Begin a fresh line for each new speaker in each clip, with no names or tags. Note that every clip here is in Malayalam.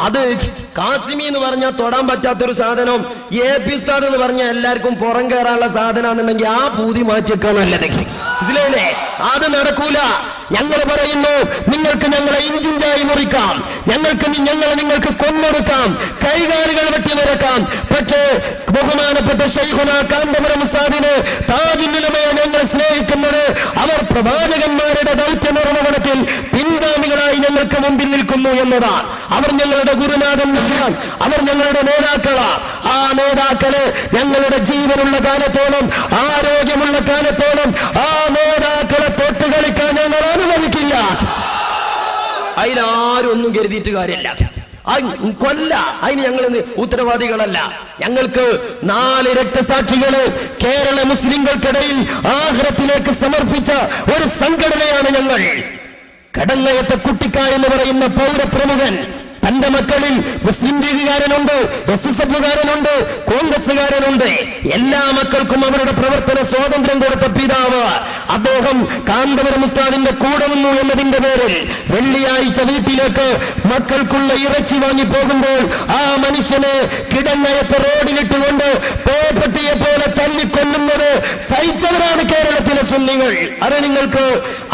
അത് കാസിമി എന്ന് പറഞ്ഞാൽ തൊടാൻ പറ്റാത്തൊരു സാധനം, AP ഉസ്താദ് എന്ന് പറഞ്ഞാൽ എല്ലാവർക്കും പുറം കയറാനുള്ള സാധനമാണെന്നുണ്ടെങ്കിൽ ആ പൂതി മാറ്റിയൊക്കെ നല്ലത്. മനസ്സിലായില്ലേ? അത് നടക്കൂല. ഞങ്ങൾ പറയുന്നു, നിങ്ങൾക്ക് ഞങ്ങളെ ഇഞ്ചിഞ്ചായി മുറിക്കാം, നിങ്ങൾക്ക് കൊന്നൊടുക്കാം, കൈകാലുകൾ വെട്ടി നിറക്കാം. പക്ഷേ ബഹുമാനപ്പെട്ട ശൈഖുന കാന്തപുരം ഉസ്താദിനെ താജുൽ ഉലമയെ ഞങ്ങൾ സ്നേഹിക്കുന്നത് അവർ പ്രവാചകന്മാരുടെ ദൗത്യ നിർവഹണത്തിൽ പിൻഗാമികളായി ഞങ്ങൾക്ക് മുമ്പിൽ നിൽക്കുന്നു എന്നതാണ്. അവർ ഞങ്ങളുടെ ഗുരുനാഥൻ, അവർ ഞങ്ങളുടെ നേതാക്കളാണ്. ആ നേതാക്കളെ ഞങ്ങളുടെ ജീവനുള്ള കാലത്തോളം, ആരോഗ്യമുള്ള കാലത്തോളം ആ നേതാക്കളെ തൊട്ട് കളിക്കാൻ ഞങ്ങൾ അനുവദിക്കില്ല. അതിനാരും ഒന്നും കരുതിയിട്ട് കാര്യമില്ല. കൊല്ല, അതിന് ഞങ്ങൾ ഉത്തരവാദികളല്ല. ഞങ്ങൾക്ക് 4 രക്തസാക്ഷികള് കേരള മുസ്ലിങ്ങൾക്കിടയിൽ ആഖിറത്തിലേക്ക് സമർപ്പിച്ച ഒരു സംഘടനയാണ് ഞങ്ങൾ. കടങ്ങയത്തെ കുട്ടിക്ക എന്ന് പറയുന്ന പൗരപ്രമുഖൻ തന്റെ മക്കളിൽ മുസ്ലിം ലീഗുകാരനുണ്ട്, SSFകാരനുണ്ട്, കോൺഗ്രസുകാരനുണ്ട്. എല്ലാ മക്കൾക്കും അവരുടെ പ്രവർത്തന സ്വാതന്ത്ര്യം കൊടുത്ത പിതാവ് അദ്ദേഹം കാന്തപുരം ഉസ്താദിന്റെ കൂടെ നിന്നു എന്നതിന്റെ പേരിൽ വെള്ളിയാഴ്ച വീട്ടിലേക്ക് മക്കൾക്കുള്ള ഇറച്ചി വാങ്ങി പോകുമ്പോൾ ആ മനുഷ്യനെ കിടങ്ങയത്തെ റോഡിലിട്ടുകൊണ്ട് പേപ്പട്ടിയെ പോലെ തല്ലിക്കൊല്ലുന്നത് സഹിച്ചവരാണ് കേരളത്തിലെ സുന്നികൾ. അത് നിങ്ങൾക്ക്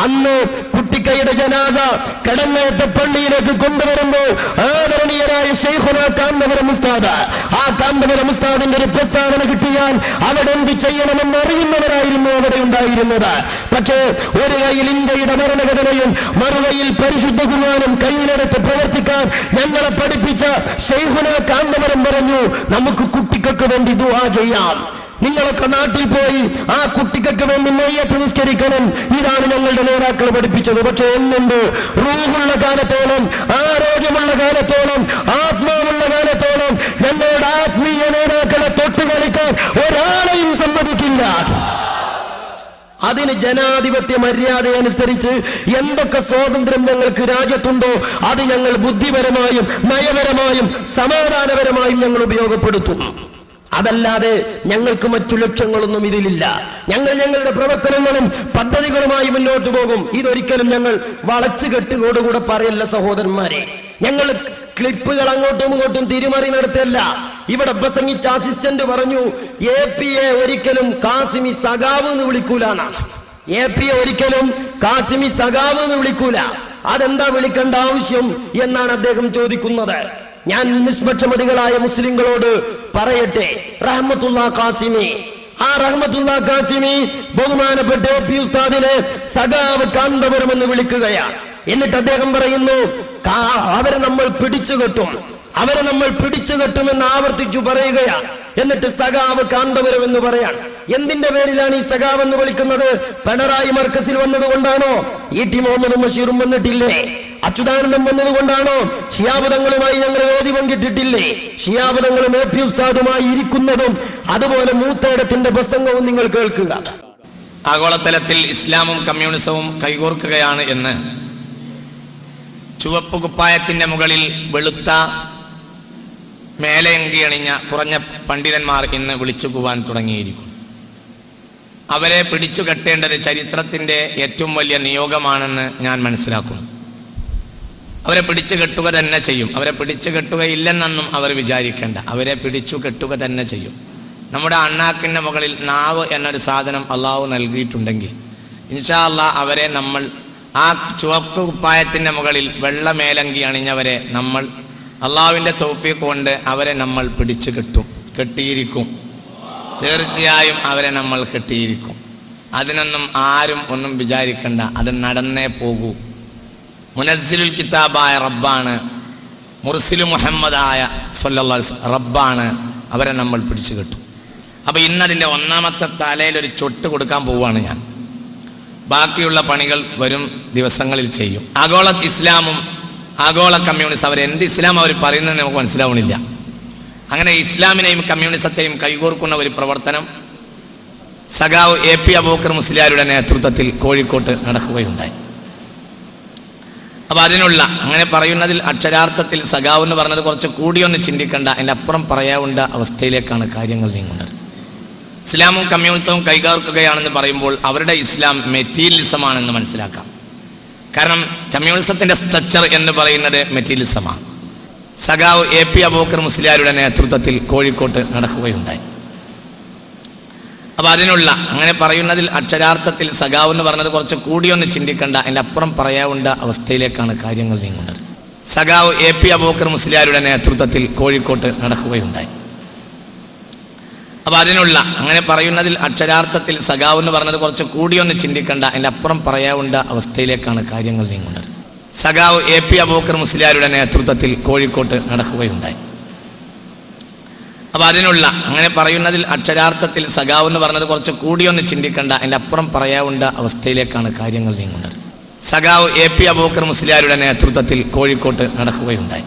അന്ന് കുട്ടിക്കയുടെ ജനാസ കിടങ്ങയത്തെ പള്ളിയിലേക്ക് കൊണ്ടുവരുമ്പോൾ ആദരണീയരായ ശൈഖുന കാന്തപുരം ഉസ്താദ്, ആ കാന്തപുരം ഉസ്താദിന്റെ ഒരു പ്രസ്താവന കിട്ടിയാൽ അവിടെ എന്ത് ചെയ്യണമെന്ന് അറിയുന്നവരായിരുന്നു അവിടെ ഉണ്ടായിരുന്നത്. പക്ഷേ ഒരു കയ്യിൽ ഇന്ത്യയുടെ ഭരണഘടനയും മറുകയിൽ പരിശുദ്ധ ഖുർആനും കയ്യിലെടുത്ത് പ്രവർത്തിക്കാൻ ഞങ്ങളെ പഠിപ്പിച്ച ശൈഖുന കാന്തപുരം പറഞ്ഞു, നമുക്ക് കുട്ടികൾക്ക് വേണ്ടി ദുആ ചെയ്യാം. നിങ്ങളൊക്കെ നാട്ടിൽ പോയി ആ കുട്ടിക്കൊക്കെ വേണ്ടി നെയ്യത്ത് നിസ്കരിക്കണം. ഇതാണ് ഞങ്ങളുടെ നേതാക്കൾ പഠിപ്പിച്ചത്. പക്ഷെ ഒന്നുണ്ട്, റൂഹുള്ള കാലത്തോളം, ആരോഗ്യമുള്ള കാലത്തോളം, ആത്മാവുള്ള കാലത്തോളം ഞങ്ങളുടെ ആത്മീയ നേതാക്കളെ തൊട്ടു കളിക്കാൻ ഒരാളെയും സമ്മതിക്കില്ല. അതിന് ജനാധിപത്യ മര്യാദ അനുസരിച്ച് എന്തൊക്കെ സ്വാതന്ത്ര്യം ഞങ്ങൾക്ക് രാജ്യത്തുണ്ടോ അത് ഞങ്ങൾ ബുദ്ധിപരമായും നയപരമായും സമാധാനപരമായും ഞങ്ങൾ ഉപയോഗപ്പെടുത്തും. അതല്ലാതെ ഞങ്ങൾക്ക് മറ്റു ലക്ഷ്യങ്ങളൊന്നും ഇതിലില്ല. ഞങ്ങളുടെ പ്രവർത്തനങ്ങളും പദ്ധതികളുമായി മുന്നോട്ട് പോകും. ഇതൊരിക്കലും ഞങ്ങൾ വളച്ചു കെട്ടുകോടുകൂടെ പറയല്ല സഹോദരന്മാരെ. ഞങ്ങൾ ക്ലിപ്പുകൾ അങ്ങോട്ടും ഇങ്ങോട്ടും തിരിമറി നടത്തല്ല. ഇവിടെ പ്രസംഗിച്ച അസിസ്റ്റന്റ് പറഞ്ഞു, AP-യെ ഒരിക്കലും കാസിമി സഖാവ് എന്ന് വിളിക്കൂല. AP-യെ ഒരിക്കലും കാസിമി സഖാവ് എന്ന് വിളിക്കൂല. അതെന്താ വിളിക്കേണ്ട ആവശ്യം എന്നാണ് അദ്ദേഹം ചോദിക്കുന്നത്. ഞാൻ നിഷ്പക്ഷമതികളായ മുസ്ലിങ്ങളോട് പറയട്ടെ, റഹ്മത്തുള്ളാ കാസിമി, ആ റഹ്മത്തുള്ളാ കാസിമി ബഹുമാനപ്പെട്ട AP ഉസ്താദിനെ സഖാവ് കാന്തപുരം എന്ന് വിളിക്കുകയാണ്. എന്നിട്ട് അദ്ദേഹം പറയുന്നു, അവരെ നമ്മൾ പിടിച്ചുകെട്ടുമെന്ന് ആവർത്തിച്ചു പറയുകയാണ്. എന്നിട്ട് സഖാവ് കാന്തപുരം എന്ന് പറയാൻ എന്തിന്റെ പേരിലാണ് ഈ സഖാവ് എന്ന് വിളിക്കുന്നത്? പിണറായി മർക്കസിൽ വന്നതുകൊണ്ടാണോ? E.T. മുഹമ്മദ് ബഷീറും വന്നിട്ടില്ലേ? അച്യുതാനന്ദൻ വന്നതുകൊണ്ടാണോ? ഷിയാബുദങ്ങളുമായി ഞങ്ങൾ വേദി പങ്കിട്ടിട്ടില്ലേ? ഷിയാബുദങ്ങളും AP ഉസ്താദുമായി ഇരിക്കുന്നതും അതുപോലെ മൂത്തേടത്തിന്റെ പ്രസംഗവും നിങ്ങൾ കേൾക്കുക.
ആഗോളതലത്തിൽ ഇസ്ലാമും കമ്മ്യൂണിസവും കൈകോർക്കുകയാണ് എന്ന് ചുവപ്പ് കുപ്പായത്തിന്റെ മുകളിൽ വെളുത്ത മേലയങ്കി അണിഞ്ഞ കുറഞ്ഞ പണ്ഡിതന്മാർ ഇന്ന് വിളിച്ചു പോവാൻ തുടങ്ങിയിരിക്കും. അവരെ പിടിച്ചു കെട്ടേണ്ടത് ചരിത്രത്തിന്റെ ഏറ്റവും വലിയ നിയോഗമാണെന്ന് ഞാൻ മനസ്സിലാക്കുന്നു. അവരെ പിടിച്ചു കെട്ടുക തന്നെ ചെയ്യും. അവരെ പിടിച്ചു കെട്ടുകയില്ലെന്നൊന്നും അവർ വിചാരിക്കേണ്ട. അവരെ പിടിച്ചു കെട്ടുക തന്നെ ചെയ്യും. നമ്മുടെ അണ്ണാക്കിൻ്റെ മുകളിൽ നാവ് എന്നൊരു സാധനം അള്ളാഹു നൽകിയിട്ടുണ്ടെങ്കിൽ ഇൻഷാ അല്ലാഹ് അവരെ നമ്മൾ ആ ചുവപ്പ് കുപ്പായത്തിൻ്റെ മുകളിൽ വെള്ള മേലങ്കി അണിഞ്ഞവരെ നമ്മൾ അള്ളാഹുവിൻ്റെ തൗഫീഖ് കൊണ്ട് അവരെ നമ്മൾ പിടിച്ചു കെട്ടിയിരിക്കും. തീർച്ചയായും അവരെ നമ്മൾ കെട്ടിയിരിക്കും. അതിനൊന്നും ആരും ഒന്നും വിചാരിക്കണ്ട. അത് നടന്നേ പോകൂ. മുനസ്സിലുൽ കിതാബായ റബ്ബാണ്, മുർസിലു മുഹമ്മദായ സ്വല്ലല്ലാഹു അലൈഹി വസല്ലം റബ്ബാണ്. അവരെ നമ്മൾ പിടിച്ചു കെട്ടും. അപ്പോൾ ഇന്നതിൻ്റെ ഒന്നാമത്തെ തലയിൽ ഒരു ചൊട്ട് കൊടുക്കാൻ പോവുകയാണ് ഞാൻ. ബാക്കിയുള്ള പണികൾ വരും ദിവസങ്ങളിൽ ചെയ്യും. ആഗോള ഇസ്ലാമും ആഗോള കമ്മ്യൂണിസം അവരെന്ത് ഇസ്ലാം അവർ പറയുന്നത് നമുക്ക് മനസ്സിലാവണില്ല. അങ്ങനെ ഇസ്ലാമിനെയും കമ്മ്യൂണിസത്തെയും കൈകോർക്കുന്ന ഒരു പ്രവർത്തനം സഖാവ് AP അബൂബക്കർ മുസ്ലിയാരുടെ നേതൃത്വത്തിൽ കോഴിക്കോട്ട് നടക്കുകയുണ്ടായി. അപ്പോൾ അതിനുള്ള അങ്ങനെ പറയുന്നതിൽ അക്ഷരാർത്ഥത്തിൽ സഖാവ് എന്ന് പറഞ്ഞത് കുറച്ച് കൂടിയൊന്ന് ചിന്തിക്കേണ്ട, അതിൻ്റെ അപ്പുറം പറയാവുന്ന അവസ്ഥയിലേക്കാണ് കാര്യങ്ങൾ നീങ്ങുന്നത്. ഇസ്ലാമും കമ്മ്യൂണിസവും കൈകോർക്കുകയാണെന്ന് പറയുമ്പോൾ അവരുടെ ഇസ്ലാം മെറ്റീരിയലിസമാണെന്ന് മനസ്സിലാക്കാം. കാരണം കമ്മ്യൂണിസത്തിൻ്റെ സ്ട്രക്ചർ എന്ന് പറയുന്നത് മെറ്റീരിയലിസമാണ്. സഖാവ് AP അബൂബക്കർ മുസ്ലിയാരുടെ നേതൃത്വത്തിൽ കോഴിക്കോട്ട് നടക്കുകയുണ്ടായി. അപ്പൊ അതിനുള്ള അങ്ങനെ പറയുന്നതിൽ അക്ഷരാർത്ഥത്തിൽ സഖാവ് എന്ന് പറഞ്ഞത് കുറച്ച് കൂടിയൊന്ന് ചിന്തിക്കേണ്ട, അതിൻ്റെ അപ്പുറം പറയാവുന്ന അവസ്ഥയിലേക്കാണ് കാര്യങ്ങൾ നീങ്ങുന്നത്. സഖാവ് AP അബൂബക്കർ മുസ്ലിയാരുടെ നേതൃത്വത്തിൽ കോഴിക്കോട്ട് നടക്കുകയുണ്ടായി. അപ്പൊ അതിനുള്ള അങ്ങനെ പറയുന്നതിൽ അക്ഷരാർത്ഥത്തിൽ സഖാവ് എന്ന് പറഞ്ഞത് കുറച്ച് കൂടിയൊന്ന് ചിന്തിക്കേണ്ട, അതിൻ്റെ അപ്പുറം പറയാവുന്ന അവസ്ഥയിലേക്കാണ് കാര്യങ്ങൾ നീങ്ങുന്നത്. സഖാവ് AP അബൂബക്കർ മുസ്ലിയാരുടെ നേതൃത്വത്തിൽ കോഴിക്കോട്ട് നടക്കുകയുണ്ടായി. അപ്പൊ അതിനുള്ള അങ്ങനെ പറയുന്നതിൽ അക്ഷരാർത്ഥത്തിൽ സഖാവ് എന്ന് പറഞ്ഞത് കുറച്ച് കൂടിയൊന്ന് ചിന്തിക്കേണ്ട, അതിൻ്റെ അപ്പുറം പറയാവുന്ന അവസ്ഥയിലേക്കാണ് കാര്യങ്ങൾ നീങ്ങുന്നത്. സഖാവ് AP അബൂബക്കർ മുസ്ലിയാരുടെ നേതൃത്വത്തിൽ കോഴിക്കോട്ട് നടക്കുകയുണ്ടായി.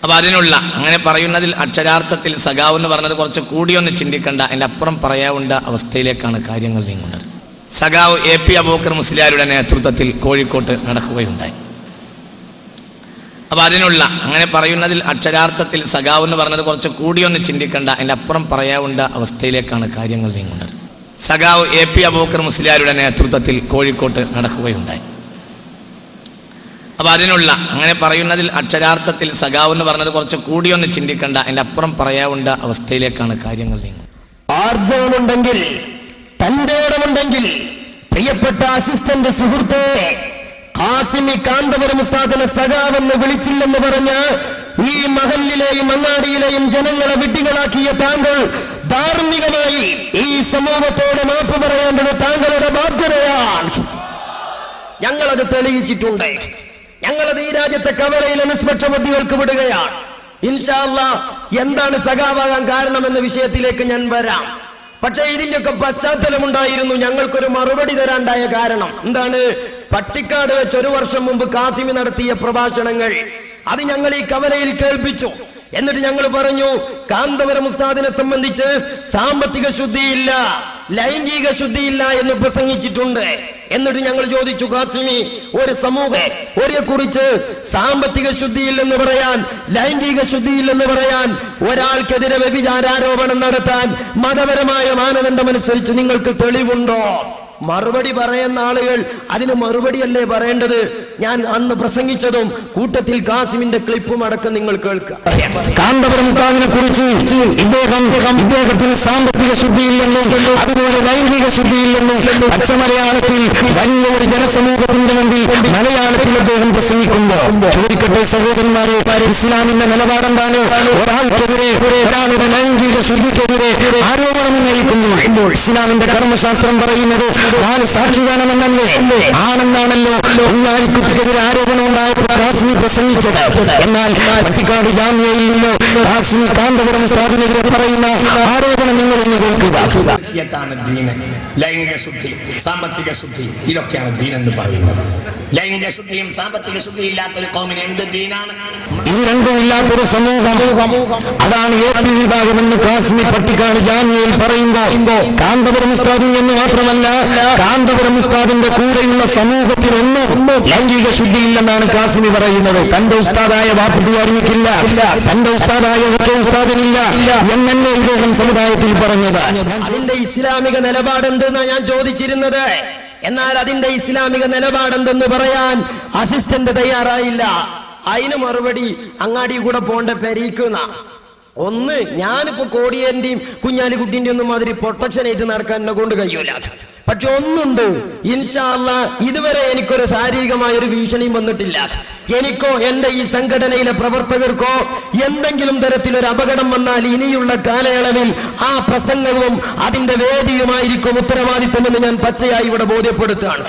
അപ്പൊ അതിനുള്ള അങ്ങനെ പറയുന്നതിൽ അക്ഷരാർത്ഥത്തിൽ സഖാവ് എന്ന് പറഞ്ഞത് കുറച്ച് കൂടിയൊന്ന് ചിന്തിക്കേണ്ട, അതിൻ്റെ അപ്പുറം പറയാവുന്ന അവസ്ഥയിലേക്കാണ് കാര്യങ്ങൾ നീങ്ങുന്നത്. സഖാവ് AP അബൂബക്കർ മുസ്ലിയാരുടെ നേതൃത്വത്തിൽ കോഴിക്കോട്ട് നടക്കുകയുണ്ടായി. അപ്പൊ അതിനുള്ള അങ്ങനെ പറയുന്നതിൽ അക്ഷരാർത്ഥത്തിൽ സഖാവ് എന്ന് പറഞ്ഞത് കുറച്ച് കൂടിയൊന്ന് ചിന്തിക്കേണ്ട, അതിൻ്റെ അപ്പുറം പറയാവുന്ന അവസ്ഥയിലേക്കാണ് കാര്യങ്ങൾ നീങ്ങുന്നത്. സഖാവ് AP അബൂബക്കർ മുസ്ലിയാരുടെ നേതൃത്വത്തിൽ കോഴിക്കോട്ട് നടക്കുകയുണ്ടായി. അപ്പൊ അതിനുള്ള അങ്ങനെ പറയുന്നതിൽ അക്ഷരാർത്ഥത്തിൽ സഖാവ് എന്ന് പറഞ്ഞത് കുറച്ച് കൂടിയൊന്ന് ചിന്തിക്കേണ്ട, അതിൻ്റെ അപ്പുറം പറയാവുന്ന അവസ്ഥയിലേക്കാണ് കാര്യങ്ങൾ നീങ്ങുന്നത്.
ആർജവമുണ്ടെങ്കിൽ, തന്റെ ഇടമുണ്ടെങ്കിൽ, പ്രിയപ്പെട്ട അസിസ്റ്റന്റ് സുഹൃത്തെ ഖാസിമി കാന്തപുരം ഉസ്താദിനെ സഖാവെന്ന് വിളിച്ചില്ലെന്ന് പറഞ്ഞ് ഈ മഹല്ലിലെയും അങ്ങാടിയിലെയും ജനങ്ങളെ വിഡ്ഢികളാക്കിയ താങ്കൾ ധാർമ്മികമായി ഈ സമൂഹത്തോട് മാപ്പ് പറയേണ്ടത് താങ്കളുടെ ബാധ്യതയാണ്. ഞങ്ങളത് തെളിയിച്ചിട്ടുണ്ട്. ഞങ്ങളത് ഈ രാജ്യത്തെ കവലയിലെ നിഷ്പക്ഷ ബുദ്ധികൾക്ക് വിടുകയാണ്. ഇൻഷാ അല്ലാഹ് എന്താണ് സഖാവാകാൻ കാരണമെന്ന വിഷയത്തിലേക്ക് ഞാൻ വരാം. പക്ഷേ ഇതിന്റെയൊക്കെ പശ്ചാത്തലമുണ്ടായിരുന്നു. ഞങ്ങൾക്കൊരു മറുപടി തരാണ്ടായ കാരണം എന്താണ്? പട്ടിക്കാട് വെച്ച് 1 വർഷം മുമ്പ് കാസിമി നടത്തിയ പ്രഭാഷണങ്ങൾ അത് ഞങ്ങൾ ഈ കവലയിൽ കേൾപ്പിച്ചു. എന്നിട്ട് ഞങ്ങൾ പറഞ്ഞു, കാന്തപുരം ഉസ്താദിനെ സംബന്ധിച്ച് സാമ്പത്തിക ശുദ്ധിയില്ല, ലൈംഗിക ശുദ്ധിയില്ല എന്ന് പ്രസംഗിച്ചിട്ടുണ്ട്. എന്നിട്ട് ഞങ്ങൾ ചോദിച്ചു, കാസിമി, ഒരു സമൂഹത്തെ കുറിച്ച് സാമ്പത്തിക ശുദ്ധിയില്ലെന്ന് പറയാൻ, ലൈംഗിക ശുദ്ധിയില്ലെന്ന് പറയാൻ, ഒരാൾക്കെതിരെ വ്യഭിചാരാരോപണം നടത്താൻ മതപരമായ മാനദണ്ഡമനുസരിച്ച് നിങ്ങൾക്ക് തെളിവുണ്ടോ? മറുപടി പറയുന്ന ആളുകൾ അതിന് മറുപടിയല്ലേ പറയേണ്ടത്? ഞാൻ അന്ന് പ്രസംഗിച്ചതും കൂട്ടത്തിൽ കാസിമിന്റെ ക്ലിപ്പും അടക്കം നിങ്ങൾ കേൾക്കുക. കാന്തപുരം ഉസ്താദിനെ കുറിച്ച് ഇദ്ദേഹത്തിൽ സാമ്പത്തിക ശുദ്ധിയില്ലെന്നും അതുപോലെ ലൈംഗിക ശുദ്ധിയില്ലെന്നും പച്ചമലയാളത്തിൽ വലിയ ഒരു ജനസമൂഹത്തിന്റെ മുമ്പിൽ മലയാളത്തിൽ അദ്ദേഹം പ്രസംഗിക്കുമ്പോ ചോദിക്കട്ടെ സഹോദരന്മാരെ, ഇസ്ലാമിന്റെ നിലപാടെന്താണ്? ഒരാൾക്കെതിരെ, ഒരാളുടെ ലൈംഗിക ശുദ്ധിക്കെതിരെ ആരോപണം ഉന്നയിക്കുന്നു. ഇസ്ലാമിന്റെ കർമ്മശാസ്ത്രം പറയുന്നത് 4 സാക്ഷി വേണമെന്നല്ലേ? ആണെന്നാണല്ലോ കുഞ്ഞാലിക്കുട്ടിക്കെതിരെ ആരോപണം ഉണ്ടായപ്പോൾ കാസിമി പ്രസംഗിച്ചത്. എന്നാൽ പട്ടിക്കാട് ജാമ്യയിൽ നിന്ന് കാസിമി കാന്തപുരം ഉസ്താദിനെതിരെ പറയുന്ന ആരോപണം നിങ്ങൾ ഒന്ന് കേൾക്കുക.
ലൈംഗിക ശുദ്ധി, സാമ്പത്തിക ശുദ്ധി, ഇതൊക്കെയാണ് ദീൻ എന്ന് പറയുന്നത്. ലൈംഗിക ശുദ്ധിയും സാമ്പത്തിക ശുദ്ധി ഇല്ലാത്തൊരു കൗമിന് എന്ത് ദീനാണ്?
ഇത് രണ്ടും ഇല്ലാത്തൊരു സമൂഹം, അതാണ് AP വിഭാഗമെന്ന് കാസിമി പട്ടിക്കാട് ജാമ്യയിൽ പറയുമ്പോ കാന്തപുരം ഉസ്താദ് എന്ന് മാത്രമല്ല, കാന്തപുരം ഉസ്താദിന്റെ കൂടെയുള്ള സമൂഹത്തിനൊന്നും ലൈംഗിക ശുദ്ധിയില്ലെന്നാണ് കാസിമി പറയുന്നത്. തന്റെ ഉസ്താദായ വാപ്പുട്ടി അറിയിക്കില്ല, തന്റെ ഉസ്താദായ ഉസ്താദിനില്ല എന്നല്ലേ ഇദ്ദേഹം സമുദായത്തിൽ പറഞ്ഞത്. അതിന്റെ ഇസ്ലാമിക നിലപാടെന്തെന്നാണ് ഞാൻ ചോദിച്ചിരുന്നത്. എന്നാൽ അതിന്റെ ഇസ്ലാമിക നിലപാടെന്തെന്ന് പറയാൻ അസിസ്റ്റന്റ് തയ്യാറായില്ല. അതിന് മറുപടി അങ്ങാടി കൂടെ പോണ്ട പെരീക്കുന്ന ഒന്ന്. ഞാനിപ്പോ കോടിയേന്റെയും കുഞ്ഞാലിക്കുട്ടിന്റെ ഒന്നും മാതിരി പ്രൊട്ടക്ഷൻ ആയിട്ട് നടക്കാൻ എന്നെ കൊണ്ട് കഴിയൂല. പക്ഷെ ഒന്നുണ്ട്, ഇൻഷാ അല്ലാഹ് ഇതുവരെ എനിക്കൊരു ശാരീരികമായ ഒരു ഭീഷണിയും വന്നിട്ടില്ല. എനിക്കോ എന്റെ ഈ സംഘടനയിലെ പ്രവർത്തകർക്കോ എന്തെങ്കിലും തരത്തിലൊരു അപകടം വന്നാൽ ഇനിയുള്ള കാലയളവിൽ ആ പ്രസംഗവും അതിന്റെ വേദിയുമായിരിക്കും ഉത്തരവാദിത്വമെന്ന് ഞാൻ പച്ചയായി ഇവിടെ ബോധ്യപ്പെടുത്തുകയാണ്.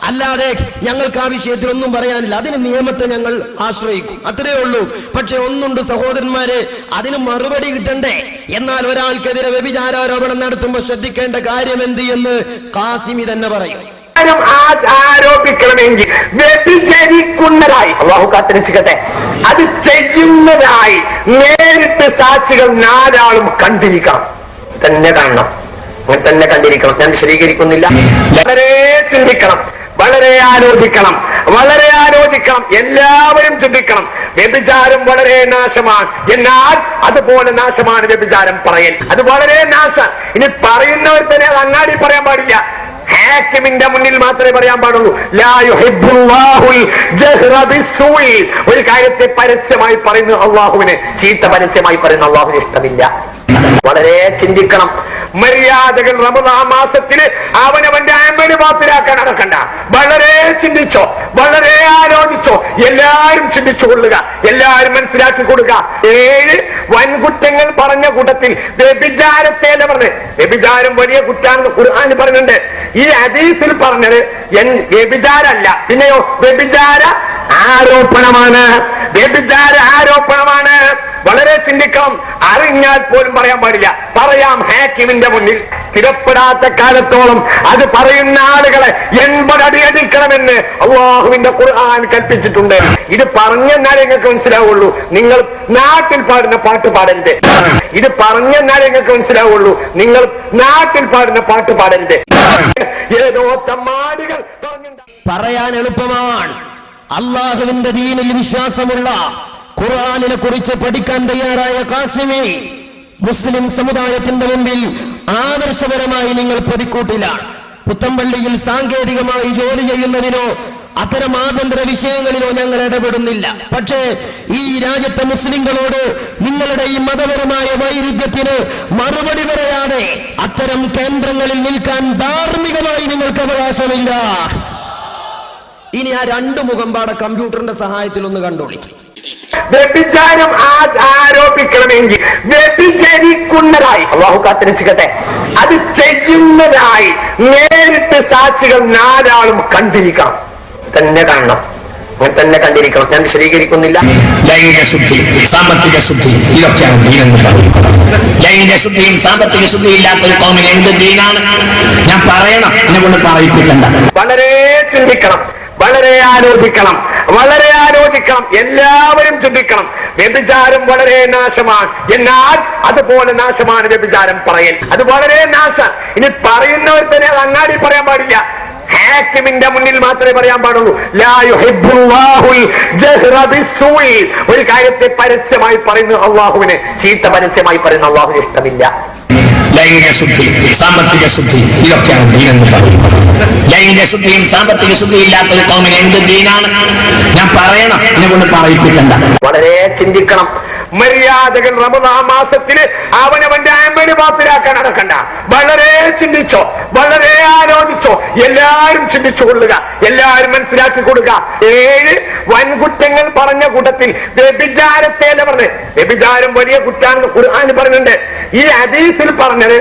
അല്ലാതെ ഞങ്ങൾക്ക് ആ വിഷയത്തിൽ ഒന്നും പറയാനില്ല. അതിന് നിയമത്തെ ഞങ്ങൾ ആശ്രയിക്കും, അത്രേ ഉള്ളൂ. പക്ഷെ ഒന്നുണ്ട് സഹോദരന്മാരെ, അതിന് മറുപടി കിട്ടണ്ടേ? എന്നാൽ ഒരാൾക്കെതിരെ വ്യഭിചാരാരോപണം നടത്തുമ്പോൾ ശ്രദ്ധിക്കേണ്ട കാര്യം എന്ത് എന്ന് കാസിമി തന്നെ പറയും.
ആരോപിക്കണമെങ്കിൽ വ്യഭിചരിക്കുന്നതായി, അല്ലാഹു കാത്തിരക്ഷിക്കട്ടെ, അത് ചെയ്യുന്നതായി നേരിട്ട് സാക്ഷികൾ 4 ആളും കണ്ടിരിക്കണം, തന്നെ കാണണം, അങ്ങനെ തന്നെ കണ്ടിരിക്കണം. ഞാൻ വിശദീകരിക്കുന്നില്ല. വളരെ ചിന്തിക്കണം, വളരെ ആലോചിക്കണം, വളരെ ആലോചിക്കണം. എല്ലാവരും ചിന്തിക്കണം. വ്യഭിചാരം വളരെ നാശമാണ്, എന്നാൽ അതുപോലെ നാശമാണ് വ്യഭിചാരം പറയൽ. അത് വളരെ നാശം. ഇനി പറയുന്നവർ തന്നെ അത് അങ്ങാടി പറയാൻ പാടില്ല. ഹാക്കിമിന്റെ മുന്നിൽ മാത്രമേ പറയാൻ പാടുള്ളൂ. ലാ യുഹിബ്ബുല്ലാഹുൽ ജഹ്റ ബിസ്സൂഇ. ഒരു കാര്യത്തെ പരസ്യമായി പറയുന്ന അള്ളാഹുവിനെ, ചീത്ത പരസ്യമായി പറയുന്ന അള്ളാഹുവിന് ഇഷ്ടമില്ല. വളരെ ചിന്തിക്കണം. മര്യാദകൾ റമദാൻ മാസത്തില് അവനവന്റെ അമല് ബാത്തിലാക്കാൻ നടക്കണ്ട. വളരെ ചിന്തിച്ചോ, വളരെ ആലോചിച്ചോ, എല്ലാരും ചിന്തിച്ചു കൊള്ളുക, എല്ലാരും മനസ്സിലാക്കി കൊടുക്കുക. 7 വൻകുറ്റങ്ങൾ പറഞ്ഞ കൂട്ടത്തിൽ വ്യഭിചാരത്തെ പറഞ്ഞ്, വ്യഭിചാരം വലിയ കുറ്റാണെന്ന് ഖുർആൻ പറഞ്ഞിട്ടുണ്ട്. ഈ ഹദീസിൽ പറഞ്ഞത് വ്യഭിചാരല്ല, പിന്നെയോ വ്യഭിചാര ആരോപണമാണ്. വ്യഭിചാര ആരോപണമാണ്. വളരെ ചിന്തിക്കണം. അറിഞ്ഞാൽ പോലും പറയാൻ പാടില്ല. പറയാം ഹാക്കിമിന്റെ മുന്നിൽ. സ്ഥിരപ്പെടാത്ത കാലത്തോളം അത് പറയുന്ന ആളുകളെ 80 അടി അടിക്കണമെന്ന് അല്ലാഹുവിന്റെ ഖുർആൻ കൽപ്പിച്ചിട്ടുണ്ട്. ഇത് പറഞ്ഞെന്നാലേ നിങ്ങൾക്ക് മനസ്സിലാവുള്ളൂ. നിങ്ങൾ നാട്ടിൽ പാടുന്ന പാട്ട് പാടരുത്. ഇത് പറഞ്ഞെന്നാലേ നിങ്ങൾക്ക് മനസ്സിലാവുള്ളൂ. നിങ്ങൾ നാട്ടിൽ പാടുന്ന പാട്ട് പാടരുത്. ഏതോ തമ്മാടികൾ
പറയാൻ എളുപ്പമാണ്. അള്ളാഹുവിന്റെ ദീനിൽ വിശ്വാസമുള്ള, ഖുർആനിനെ കുറിച്ച് പഠിക്കാൻ തയ്യാറായ ഖാസിമി മുസ്ലിം സമുദായത്തിന്റെ മുമ്പിൽ ആദർശപരമായി നിങ്ങൾ പ്രതിക്കൂട്ടിലാണ്. പുത്തമ്പള്ളിയിൽ സാങ്കേതികമായി ജോലി ചെയ്യുന്നതിനോ അത്തരം ആഭ്യന്തര വിഷയങ്ങളിലോ ഞങ്ങൾ ഇടപെടുന്നില്ല. പക്ഷേ ഈ രാജ്യത്തെ മുസ്ലിങ്ങളോട് നിങ്ങളുടെ ഈ മതപരമായ വൈരുദ്ധ്യത്തിന് മറുപടി പറയാതെ അത്തരം കേന്ദ്രങ്ങളിൽ നിൽക്കാൻ ധാർമ്മികമായി നിങ്ങൾക്ക് അവകാശമില്ല. ഇനി ആ 2 മുഖംപാടെ കമ്പ്യൂട്ടറിന്റെ സഹായത്തിൽ ഒന്ന് കണ്ടോളി.
വ്യഭിചാരം ആരോപിക്കണമെങ്കിൽ വ്യഭിചരിക്കുന്നതായി, അള്ളാഹു കാത്തിരക്ഷിക്കട്ടെ, അത് ചെയ്യുന്നതായി നേരിട്ട് സാക്ഷികൾ 4 ആളും കണ്ടിരിക്കണം. തന്നെ കാണണം, അങ്ങനെ തന്നെ കണ്ടിരിക്കണം. ഞാൻ വിശദീകരിക്കുന്നില്ല. ലൈംഗിക ശുദ്ധി, സാമ്പത്തിക ശുദ്ധി, ഇതൊക്കെയാണ് ദീനെന്ന് പറയുന്നത്. ലൈംഗിക ശുദ്ധിയും സാമ്പത്തിക ശുദ്ധിയും ഇല്ലാത്ത ഒരു കോമിന് എന്ത് ദീനാണ്? ഞാൻ പറയണം, എന്നെ കൊണ്ട് പറയിപ്പിക്കണ്ട. വളരെ ചിന്തിക്കണം, വളരെ ആലോചിക്കണം, വളരെ ആലോചിക്കണം. എല്ലാവരും ചിന്തിക്കണം. വ്യഭിചാരം വളരെ നാശമാണ്. എന്നാൽ അതുപോലെ നാശമാണ് വ്യഭിചാരം പറയൽ. അത് വളരെ നാശം. ഇനി പറയുന്നവർ തന്നെ അത് അങ്ങാടി പറയാൻ പാടില്ല. ഹാക്കിമിന്റെ മുന്നിൽ മാത്രമേ പറയാൻ പാടുള്ളൂ. ലാ യുഹിബ്ബുല്ലാഹുൽ ജഹ്റ ബിസ്സൂഇ. ഒരു കാര്യത്തെ പരസ്യമായി പറയുന്ന അള്ളാഹുവിനെ, ചീത്ത പരസ്യമായി പറയുന്ന അള്ളാഹുവിന് ഇഷ്ടമില്ല. ലൈംഗിക ശുദ്ധി, സാമ്പത്തിക ശുദ്ധി, ഇതൊക്കെയാണ് ദീനെന്ന് പറയുന്നത്. ലൈംഗിക ശുദ്ധിയും സാമ്പത്തിക ശുദ്ധിയും ഇല്ലാത്ത ഒരു കോമിന് എന്ത് ദീനാണ്? ഞാൻ പറയണം, എന്നെ കൊണ്ട് പറയിപ്പിക്കണ്ട. വളരെ ചിന്തിക്കണം. മര്യാദകൾ റമദാൻ മാസത്തില് അവനവന്റെ അമല് ബാത്തിലാക്കാൻ നടക്കണ്ട. വളരെ ചിന്തിച്ചോ, വളരെ ആലോചിച്ചോ, എല്ലാരും ചിന്തിച്ചു കൊള്ളുക, എല്ലാരും മനസ്സിലാക്കി കൊടുക്കുക. 7 വൻകുറ്റങ്ങൾ പറഞ്ഞ കൂട്ടത്തിൽ വ്യഭിചാരത്തെ പറഞ്ഞ്, വ്യഭിചാരം വലിയ കുറ്റാണെന്ന് ഖുർആൻ പറഞ്ഞിട്ടുണ്ട്. ഈ ഹദീസിൽ പറഞ്ഞത്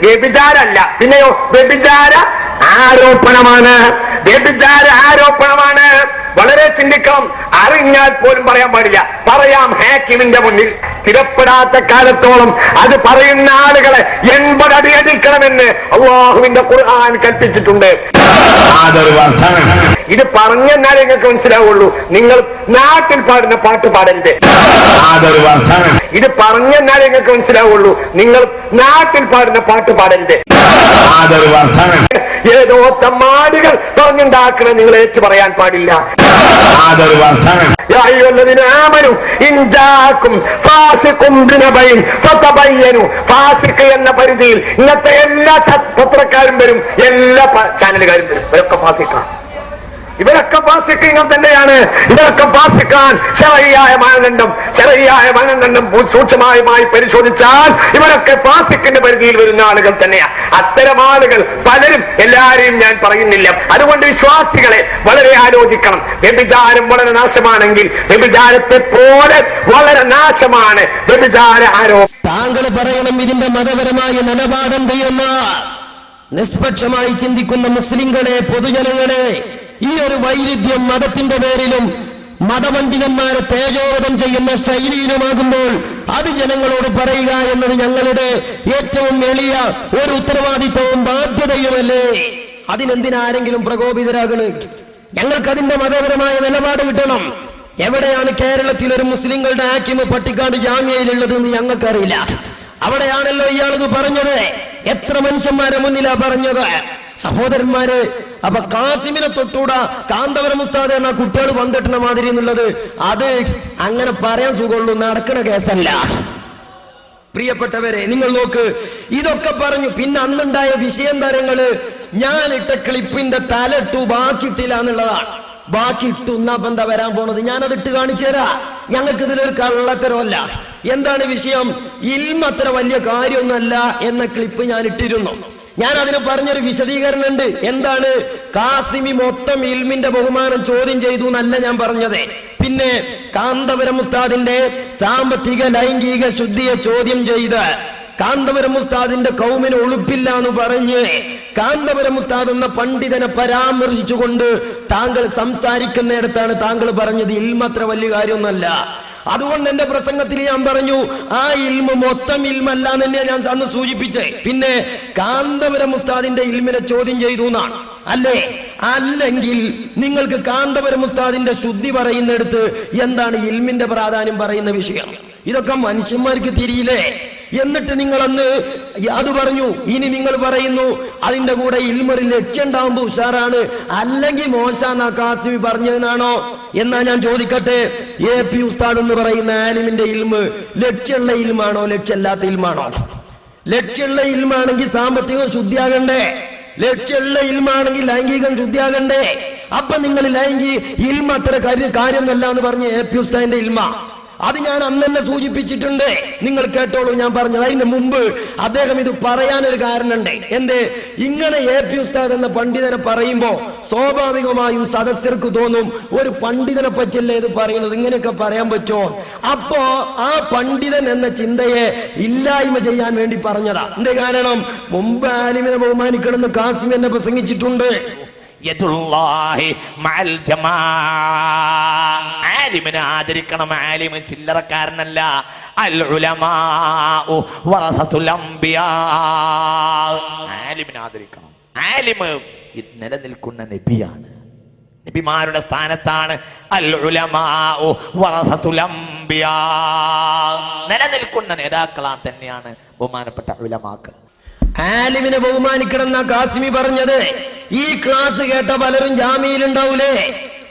വ്യഭിചാരല്ല, പിന്നെയോ വ്യഭിചാര ആരോപണമാണ്. വ്യഭിചാര ആരോപണമാണ്. വളരെ ചിന്തിക്കണം. അറിഞ്ഞാൽ പോലും പറയാൻ പാടില്ല. പറയാം ഹാക്കിമിന്റെ മുന്നിൽ. സ്ഥിരപ്പെടാത്ത കാലത്തോളം അത് പറയുന്ന ആളുകളെ 80 അടി അടിക്കണമെന്ന് അല്ലാഹുവിന്റെ ഖുർആൻ കൽപ്പിച്ചിട്ടുണ്ട്. ഇത് പറഞ്ഞെന്നാലേ നിങ്ങൾക്ക് മനസ്സിലാവുള്ളൂ. നിങ്ങൾ നാട്ടിൽ പാടുന്ന പാട്ട് പാടരുത്. ഇത് പറഞ്ഞെന്നാലേ നിങ്ങൾക്ക് മനസ്സിലാവുള്ളൂ. നിങ്ങൾ നാട്ടിൽ പാടുന്ന പാട്ട് പാടരുത്. ഏതോ തമ്മാടികൾ പറഞ്ഞുണ്ടാക്കണ നിങ്ങൾ ഏറ്റു പറയാൻ പാടില്ല. ഫാസിഖ് എന്ന പരിധിയിൽ ഇന്നത്തെ എല്ലാ പത്രക്കാരും വരും, എല്ലാ ചാനലുകാരും വരും. ഇവരൊക്കെ ഫാസിഖാണ്. ഇവരൊക്കെ ഫാസിഖ് ഇങ്ങനെ തന്നെയാണ്. ഇവരൊക്കെ ഫാസിഖാൻ. ശരഈയായ മാനദണ്ഡം സൂക്ഷ്മമായി പരിശോധിച്ചാൽ ഇവരൊക്കെ ഫാസിഖിന്റെ പരിധിയിൽ വരുന്ന ആളുകൾ തന്നെയാണ്. അത്തരം ആളുകൾ പലരും, എല്ലാരെയും ഞാൻ പറയുന്നില്ല. അതുകൊണ്ട് വിശ്വാസികളെ വളരെ ആലോചിക്കണം. വ്യഭിചാരം വളരെ നാശമാണെങ്കിൽ വ്യഭിചാരത്തെ പോലെ വളരെ നാശമാണ് വ്യഭിചാര ആരോപണം.
താങ്കൾ പറയണം ഇതിന്റെ മതപരമായ നിലപാടെന്തെന്ന. നിഷ്പക്ഷമായി ചിന്തിക്കുന്ന മുസ്ലിങ്ങളെ, പൊതുജനങ്ങളെ, ഈ ഒരു വൈരുദ്ധ്യം മതത്തിന്റെ പേരിലും മതപണ്ഡിതന്മാരെ തേജോവധം ചെയ്യുന്ന ശൈലിയിലുമാകുമ്പോൾ അത് ജനങ്ങളോട് പറയുക എന്നത് ഞങ്ങളുടെ ഏറ്റവും എളിയ ഒരു ഉത്തരവാദിത്വവും ബാധ്യതയുമല്ലേ. അതിനെന്തിനാരെങ്കിലും പ്രകോപിതരാകണ്? ഞങ്ങൾക്കതിന്റെ മതപരമായ നിലപാട് കിട്ടണം. എവിടെയാണ് കേരളത്തിൽ ഒരു മുസ്ലിങ്ങളുടെ ഹാക്കിമ് പട്ടിക്കാട് ജാമ്യയിലുള്ളത് എന്ന് ഞങ്ങൾക്കറിയില്ല. അവിടെയാണല്ലോ ഇയാളിത് പറഞ്ഞത്. എത്ര മനുഷ്യന്മാരെ മുന്നിലാ പറഞ്ഞത്? സഹോദരന്മാര്, അപ്പൊ ഖാസിമിനെ തൊട്ടൂടാ, കാന്തപുരം ഉസ്താദ് എന്ന കുട്ടികൾ വന്നിട്ടുള്ള മാതിരി എന്നുള്ളത് അത് അങ്ങനെ പറയാൻ സുഖമുള്ളൂ, നടക്കണ കേസല്ല. പ്രിയപ്പെട്ടവരെ, നിങ്ങൾ നോക്ക്, ഇതൊക്കെ പറഞ്ഞു. പിന്നെ അന്നുണ്ടായ വിഷയം തരങ്ങള് ഞാൻ ഇട്ട ക്ലിപ്പിന്റെ തലട്ടു ബാക്കിയിട്ടില്ല എന്നുള്ളതാണ്. ബാക്കി ഇട്ടു എന്നാ എന്താ വരാൻ പോണത്? ഞാനത് ഇട്ട് കാണിച്ചു തരാ. ഞങ്ങൾക്ക് ഇതിലൊരു കള്ളത്തരമല്ല. എന്താണ് വിഷയം? ഇൽമ അത്ര വലിയ കാര്യമൊന്നുമല്ല എന്ന ക്ലിപ്പ് ഞാൻ ഇട്ടിരുന്നു. ഞാൻ അതിന് പറഞ്ഞൊരു വിശദീകരണം ഉണ്ട്. എന്താണ്? കാസിമി മൊത്തം ഇൽമിന്റെ ബഹുമാനം ചോദ്യം ചെയ്തു എന്നല്ല ഞാൻ പറഞ്ഞത്. പിന്നെ കാന്തപുരം ഉസ്താദിന്റെ സാമ്പത്തിക ലൈംഗിക ശുദ്ധിയെ ചോദ്യം ചെയ്ത് കാന്തപുരം ഉസ്താദിന്റെ കൗമിന് ഒളിപ്പില്ല എന്ന് പറഞ്ഞ് കാന്തപുരം ഉസ്താദ് എന്ന പണ്ഡിതനെ പരാമർശിച്ചുകൊണ്ട് താങ്കൾ സംസാരിക്കുന്നിടത്താണ് താങ്കൾ പറഞ്ഞത് ഇൽമത്ര വലിയ കാര്യമൊന്നുമല്ല. അതുകൊണ്ട് എന്റെ പ്രസംഗത്തിൽ ഞാൻ പറഞ്ഞു ആ ഇൽമ മൊത്തം ഇൽമല്ല എന്ന് തന്നെ ഞാൻ അന്ന് സൂചിപ്പിച്ചേ. പിന്നെ കാന്തപുരം ഉസ്താദിന്റെ ഇൽമിനെ ചോദ്യം ചെയ്തു എന്നാണ് അല്ലേ? അല്ലെങ്കിൽ നിങ്ങൾക്ക് കാന്തപുരം ഉസ്താദിന്റെ ശുദ്ധി പറയുന്നിടത്ത് എന്താണ് ഇൽമിന്റെ പ്രാധാന്യം പറയുന്ന വിഷയം? ഇതൊക്കെ മനുഷ്യന്മാർക്ക് തിരിയില്ലേ? എന്നിട്ട് നിങ്ങൾ അന്ന് അത് പറഞ്ഞു. ഇനി നിങ്ങൾ പറയുന്നു അതിന്റെ കൂടെ ഇൽമൊരു ലക്ഷ്യം ഉണ്ടാവുമ്പോ ഉഷാറാണ്, അല്ലെങ്കിൽ മോശാന്നാ കാസിമി പറഞ്ഞതിനാണോ? എന്നാ ഞാൻ ചോദിക്കട്ടെ, AP ഉസ്താദ് എന്ന് പറയുന്ന ആലിമിന്റെ ഇൽമ് ലക്ഷ്യമുള്ള ഇൽമാണോ ലക്ഷ്യമില്ലാത്ത ഇൽമാണോ? ലക്ഷ്യമുള്ള ഇൽമാണെങ്കിൽ സാമ്പത്തികം ശുദ്ധിയാകണ്ടേ? ലക്ഷ്യമുള്ള ഇൽമാണെങ്കിൽ ലൈംഗികം ശുദ്ധിയാകണ്ടേ? അപ്പൊ നിങ്ങൾ ലൈംഗിക ഇൽമ അത്ര കാര്യമല്ല എന്ന് പറഞ്ഞ് AP ഉസ്താദിന്റെ ഇൽമ അത് ഞാൻ അന്ന് തന്നെ സൂചിപ്പിച്ചിട്ടുണ്ട്. നിങ്ങൾ കേട്ടോളൂ ഞാൻ പറഞ്ഞത്. അതിന് മുമ്പ് അദ്ദേഹം ഇത് പറയാനൊരു കാരണമുണ്ട്. എന്തേ? ഇങ്ങനെ AP ഉസ്താദ് എന്ന പണ്ഡിതനെ പറയുമ്പോ സ്വാഭാവികമായും സദസ്യർക്ക് തോന്നും ഒരു പണ്ഡിതനെ പറ്റിയല്ലേ ഇത് പറയുന്നത്, ഇങ്ങനെയൊക്കെ പറയാൻ പറ്റുമോ? അപ്പോ ആ പണ്ഡിതൻ എന്ന ചിന്തയെ ഇല്ലായ്മ ചെയ്യാൻ വേണ്ടി പറഞ്ഞതാ. എന്തേ കാരണം? മുമ്പ് ആലിമിനെ ബഹുമാനിക്കണമെന്ന് കാസിം എന്നെ പ്രസംഗിച്ചിട്ടുണ്ട്.
ആലിമിനെ ആദരിക്കണം. ആലിമ് ചില്ലറക്കാരനല്ല. അൽ ഉലമാഉ വറസത്തുൽ അംബിയാ. ആലിമിനെ ആദരിക്കണം. ആലിമ് നിലനിൽക്കുന്ന നബിയാണ്, നബിമാരുടെ സ്ഥാനത്താണ്. അൽ ഉലമാഉ വറസത്തുൽ അംബിയാ. നിലനിൽക്കുന്ന നേതാക്കളാ തന്നെയാണ് ബഹുമാനപ്പെട്ട ഉലമാക്കൾ.
ആലിമിനെ ബഹുമാനിക്കണം എന്നാ കാസിമി പറഞ്ഞത്. ഈ ക്ലാസ് കേട്ട പലരും ജാമ്യയിലുണ്ടാവൂലേ?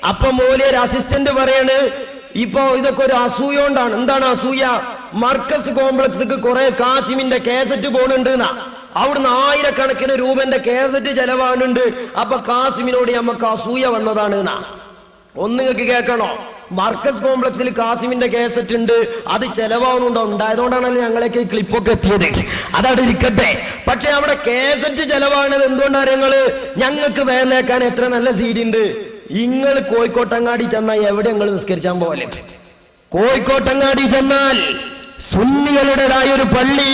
അപ്പൊ മോലിയൊരു അസിസ്റ്റന്റ് പറയാണ് ഇപ്പൊ ഇതൊക്കെ ഒരു അസൂയ കൊണ്ടാണ്. എന്താണ് അസൂയ? മർക്കസ് കോംപ്ലക്സ് കുറെ കാസിമിന്റെ കേസറ്റ് പോണുണ്ട് എന്നാ. അവിടുന്ന് ആയിരക്കണക്കിന് രൂപന്റെ കേസറ്റ് ചെലവാകുന്നുണ്ട്. അപ്പൊ കാസിമിനോട് നമുക്ക് അസൂയ വന്നതാണ് എന്നാ. ഒന്നുങ്ങൾക്ക് കേൾക്കണോ? മർക്കസ് കോംപ്ലക്സിൽ കാസിമിന്റെ കേസറ്റ് ഉണ്ട്, അത് ചെലവാകുന്നുണ്ടോ? ഉണ്ടായതുകൊണ്ടാണല്ലോ ഞങ്ങളേക്ക് ഈ ക്ലിപ്പൊക്കെ എത്തിയത്. അതവിടെ ഇരിക്കട്ടെ. പക്ഷെ അവിടെ കേസറ്റ് ചെലവാകുന്നത് എന്തുകൊണ്ടാണ്? ഞങ്ങൾക്ക് വേലേക്കാൻ എത്ര നല്ല സീഡി ഉണ്ട്. നിങ്ങൾ കോഴിക്കോട്ടങ്ങാടി ചെന്നാൽ എവിടെ ഞങ്ങൾ നിസ്കരിച്ചാൻ പോലെ? കോഴിക്കോട്ടങ്ങാടി ചെന്നാൽ സുന്നികളുടേതായ ഒരു പള്ളി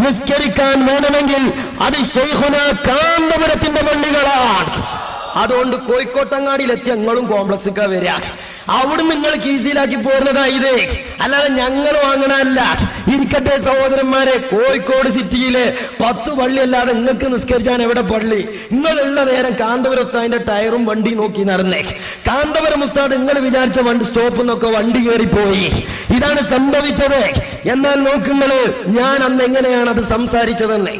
നിസ്കരിക്കാൻ വേണമെങ്കിൽ അത് ശൈഖുന കാന്തപുരത്തിന്റെ പള്ളികളാണ്. അതുകൊണ്ട് കോഴിക്കോട്ടങ്ങാടിയിലെത്തി ഞങ്ങളും കോംപ്ലക്സിക്കാ വരിക. അവിടുന്ന് നിങ്ങൾ കീസിലാക്കി പോരുന്നതാ ഇത്, അല്ലാതെ ഞങ്ങൾ വാങ്ങണല്ല. ഇരിക്കട്ടെ സഹോദരന്മാരെ, കോഴിക്കോട് സിറ്റിയിലെ 10 പള്ളി അല്ലാതെ നിങ്ങൾക്ക് നിസ്കരിച്ചാൻ എവിടെ പള്ളി? നിങ്ങളുള്ള നേരം കാന്തപുരം ഉസ്താദിന്റെ ടയറും വണ്ടി നോക്കി നടന്നേ. കാന്തപുരം ഉസ്താദ് നിങ്ങൾ വിചാരിച്ച വണ്ടി സ്റ്റോപ്പിൽ നിന്നൊക്കെ വണ്ടി കയറിപ്പോയി. ഇതാണ് സംഭവിച്ചത്. എന്നാൽ നോക്കുന്നത് ഞാൻ അന്ന് എങ്ങനെയാണ് അത് സംസാരിച്ചതെന്ന്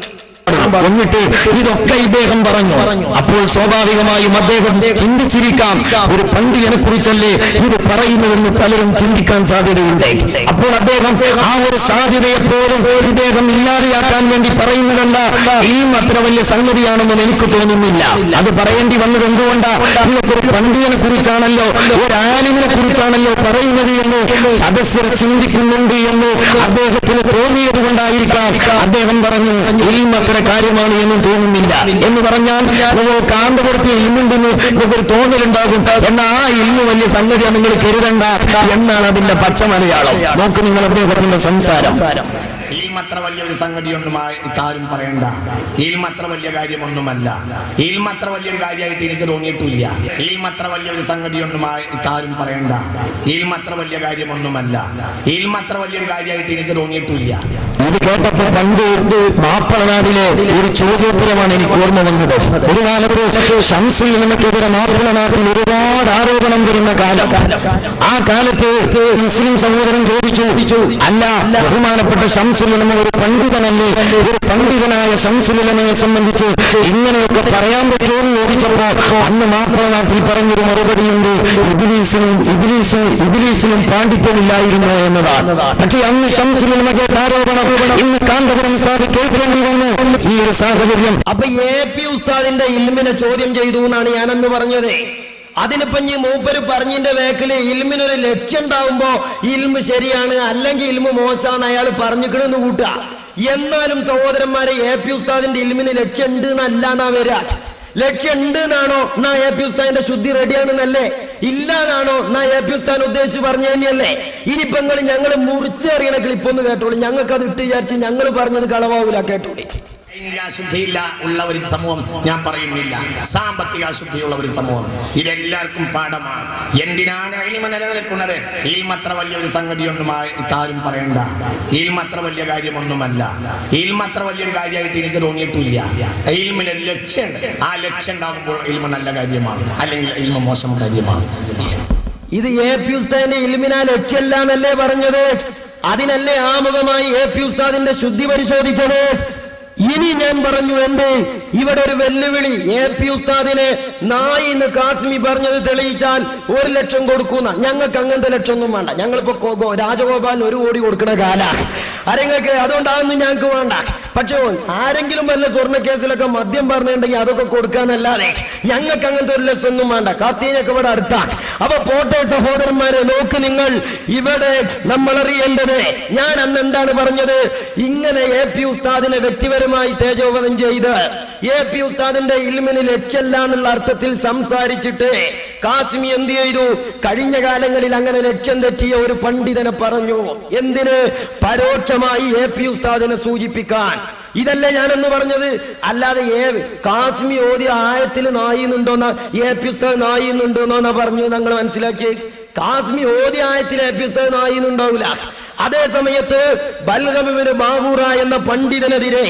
എന്നിട്ട് ഇതൊക്കെ ഇദ്ദേഹം പറഞ്ഞു. അപ്പോൾ സ്വാഭാവികമായും അദ്ദേഹം ചിന്തിച്ചിരിക്കാം, ഒരു പണ്ഡിതനെ കുറിച്ചല്ലേ ഇത് പറയുന്നതെന്ന് പലരും ചിന്തിക്കാൻ സാധ്യതയുണ്ട്. അപ്പോൾ അദ്ദേഹം ആ ഒരു സാധ്യതയെപ്പോലും ഇദ്ദേഹം ഇല്ലാതെയാക്കാൻ വേണ്ടി പറയുന്നതല്ല. ഇൽമ അത്ര വലിയ സംഗതിയാണെന്നും എനിക്ക് തോന്നുന്നില്ല. അത് പറയേണ്ടി വന്നത് എന്തുകൊണ്ടാണ്? ഇതൊക്കെ ഒരു പണ്ഡിതനെ കുറിച്ചാണല്ലോ, ഒരു ആലിമിനെ കുറിച്ചാണല്ലോ പറയുന്നത് എന്ന് സദസ്യർ ചിന്തിക്കുന്നുണ്ട് എന്ന് അദ്ദേഹത്തിന് തോന്നിയത് കൊണ്ടായിരിക്കാം അദ്ദേഹം പറഞ്ഞു ഇൽമ അത്ര കാര്യമാണ് എന്നും തോന്നുന്നില്ല എന്ന് പറഞ്ഞാൽ കാന്തപുരത്തെ ഇൽമുണ്ടെന്ന് ഒരു തോന്നലുണ്ടാകും. എന്നാൽ ആ ഇൽമു വലിയ സംഗതിയാണ് നിങ്ങൾ കരുതണ്ട എന്നാണ് അതിന്റെ പച്ച മലയാളം. നോക്ക് നിങ്ങൾ അദ്ദേഹത്തിന്റെ സംസാരം.
ഇൽമത്ര വലിയൊരു സംഗതിയൊന്നും ആരും പറയണ്ട. ഇൽമത്ര വലിയ കാര്യമൊന്നുമല്ല. ഇൽമത്ര വലിയൊരു കാര്യമായിട്ട് എനിക്ക് തോന്നിയിട്ടില്ല. ഇൽമത്ര വലിയൊരു സംഗതിയൊന്നും ആരും പറയണ്ട. ഇൽമത്ര വലിയ കാര്യമൊന്നുമല്ല. ഇൽമത്ര വലിയൊരു കാര്യമായിട്ട് എനിക്ക് തോന്നിയിട്ടില്ല.
ഇത് കേട്ടപ്പോ പണ്ട് മാപ്പിളനാടിലെ ഒരു ചോദ്യോത്തരമാണ് എനിക്ക് ഓർമ്മ വന്നത്. ഒരു കാലത്ത് ശംസുൽ ഉലമക്കെതിരെ മാപ്പിളനാട്ടിൽ ഒരുപാട് ആരോപണം വരുന്ന കാലം. ആ കാലത്ത് മുസ്ലിം സഹോദരൻ ചോദിച്ചു, അല്ല ബഹുമാനപ്പെട്ട ശംസുൽ ഉലമ ഒരു പണ്ഡിതനല്ലേ? ഒരു പണ്ഡിതനായ ശംസുൽ ഉലമയെ സംബന്ധിച്ച് ഇങ്ങനെയൊക്കെ പറയാൻ പറ്റുമോ എന്ന് ചോദിച്ചപ്പോ അന്ന് മാപ്പിളനാട്ടിൽ പറഞ്ഞൊരു മറുപടിയുണ്ട്, ഇബ്ലീസിനും പാണ്ഡിത്യമില്ലായിരുന്നു എന്നതാണ്. പക്ഷെ അന്ന് ശംസുൽ ഉലമ കേട്ട ആരോപണം ഇന്ന് കാന്തപുരം ഉസ്താദ് കേൾക്കേണ്ടി വന്നു. ഈ ഒരു സാഹചര്യം.
അപ്പൊ AP ഉസ്താദിന്റെ ഇൽമിനെ ചോദ്യം ചെയ്തു എന്നാണ് ഞാനന്ന് പറഞ്ഞത്. അതിനിപ്പോ ഇനി മൂപ്പര് പറഞ്ഞതിന്റെ വേക്കില് ഇൽമിനൊരു ലക്ഷ്യം ഉണ്ടാവുമ്പോ ഇൽമ് ശരിയാണ്, അല്ലെങ്കിൽ ഇൽമ് മോശമാണ് അയാൾ പറഞ്ഞിക്കണെന്ന് കൂട്ടുക. എന്നാലും സഹോദരന്മാരെ, AP ഉസ്താദിന്റെ ഇൽമിന് ലക്ഷ്യം ഉണ്ട് എന്നല്ല എന്നാ വരാ. ലക്ഷ്യം ഉണ്ട് എന്നാണോ എന്നാ AP ഉസ്താദിന്റെ ശുദ്ധി റെഡിയാണെന്നല്ലേ? ഇല്ലാതാണോ എന്നാ AP ഉസ്താദ് ഉദ്ദേശിച്ച് പറഞ്ഞു തന്നെയല്ലേ? ഇനിയിപ്പോ ഞങ്ങൾ മുറിച്ചെറിയണ ക്ലിപ്പൊന്ന് കേട്ടോളൂ. ഞങ്ങൾക്ക് അത് ഇട്ട് വിചാരിച്ച് ഞങ്ങൾ പറഞ്ഞത് കളവാവൂല, കേട്ടോളി.
അശുദ്ധിയില്ല ഉള്ള ഒരു സമൂഹം ഞാൻ പറയുന്നില്ല, സാമ്പത്തിക അശുദ്ധിയുള്ള ഒരു സമൂഹം. ഇതെല്ലാവർക്കും പാഠമാണ്. എന്തിനാണ് ഇൽമ നിലനിൽക്കുന്നത്? ഇൽമ അത്ര വലിയൊരു സംഗതിയൊന്നുമായി ഇതാരും പറയണ്ട. ഇൽമ അത്ര വലിയ കാര്യമൊന്നുമല്ല. ഇൽമ അത്ര വലിയൊരു കാര്യമായിട്ട് എനിക്ക് തോന്നിയിട്ടില്ല. ഇൽമിന് ലക്ഷ്യം, ആ ലക്ഷ്യം ഉണ്ടാകുമ്പോൾ ഇൽമ നല്ല കാര്യമാണ്, അല്ലെങ്കിൽ ഇൽമ മോശം കാര്യമാണ്.
ഇത് AP ഉസ്താദിന്റെ ഇൽമിനാ ലക്ഷ്യമല്ല എന്നല്ലേ പറഞ്ഞത്? അതിനല്ലേ ആമുഖമായി AP ഉസ്താദിന്റെ ശുദ്ധി പരിശോധിച്ചത്? ഇനി ഞാൻ പറഞ്ഞു, എന്ത് ഇവിടെ ഒരു വെല്ലുവിളി. AP ഉസ്താദിനെ നായി എന്ന് കാസ്മി പറഞ്ഞത് തെളിയിച്ചാൽ 1 ലക്ഷം കൊടുക്കുന്ന. ഞങ്ങൾക്ക് അങ്ങനത്തെ ലക്ഷമൊന്നും വേണ്ട. ഞങ്ങളിപ്പോ രാജഗോപാലിന് 1 കോടി കൊടുക്കണ കാല ആരെങ്ങൾക്ക്, അതുകൊണ്ടാതൊന്നും ഞങ്ങൾക്ക് വേണ്ട. പക്ഷേ ആരെങ്കിലും വല്ല സ്വർണ്ണ കേസിലൊക്കെ മദ്യം പറഞ്ഞിട്ടുണ്ടെങ്കിൽ അതൊക്കെ കൊടുക്കാന്നല്ലാതെ ഞങ്ങൾക്ക് അങ്ങനത്തെ 1 ലക്ഷം ഒന്നും വേണ്ട. കാത്തീനൊക്കെ ഇവിടെ അടുത്താ. അപ്പൊ പോട്ടെ സഹോദരന്മാരെ, നോക്ക് നിങ്ങൾ, ഇവിടെ നമ്മൾ അറിയേണ്ടത്, ഞാൻ അന്ന് എന്താണ് പറഞ്ഞത്? ഇങ്ങനെ AP ഉസ്താദിനെ വ്യക്തിപരമായി തേജോവധം ചെയ്ത് AP ഉസ്താദിന്റെ ഇൽമിന് ലക്ഷ്യമല്ല എന്നുള്ള അർത്ഥത്തിൽ സംസാരിച്ചിട്ട് കാസിമി എന്ത് ചെയ്തു? കഴിഞ്ഞ കാലങ്ങളിൽ അങ്ങനെ ലക്ഷ്യം തെറ്റിയ ഒരു പണ്ഡിതനെ പറഞ്ഞു. എന്തിന്? പരോക്ഷമായി AP ഉസ്താദിനെ സൂചിപ്പിക്കാൻ. ഇതല്ലേ ഞാനെന്ന് പറഞ്ഞത്. അല്ലാതെ കാസ്മി ഓതിയ ആയത്തിൽ നായിന്നുണ്ടോന്നാ, AP ഉസ്താദ് നായിന്നുണ്ടോന്നാ പറഞ്ഞു. ഞങ്ങൾ മനസ്സിലാക്കി, കാസ്മി ഓതിയ ആയത്തിൽ AP ഉസ്താദ് നായിന്നുണ്ടാവില്ല. അതേ സമയത്ത് ബൽഗം ഇബ്നു ബാവൂറ എന്ന പണ്ഡിതനെതിരെ,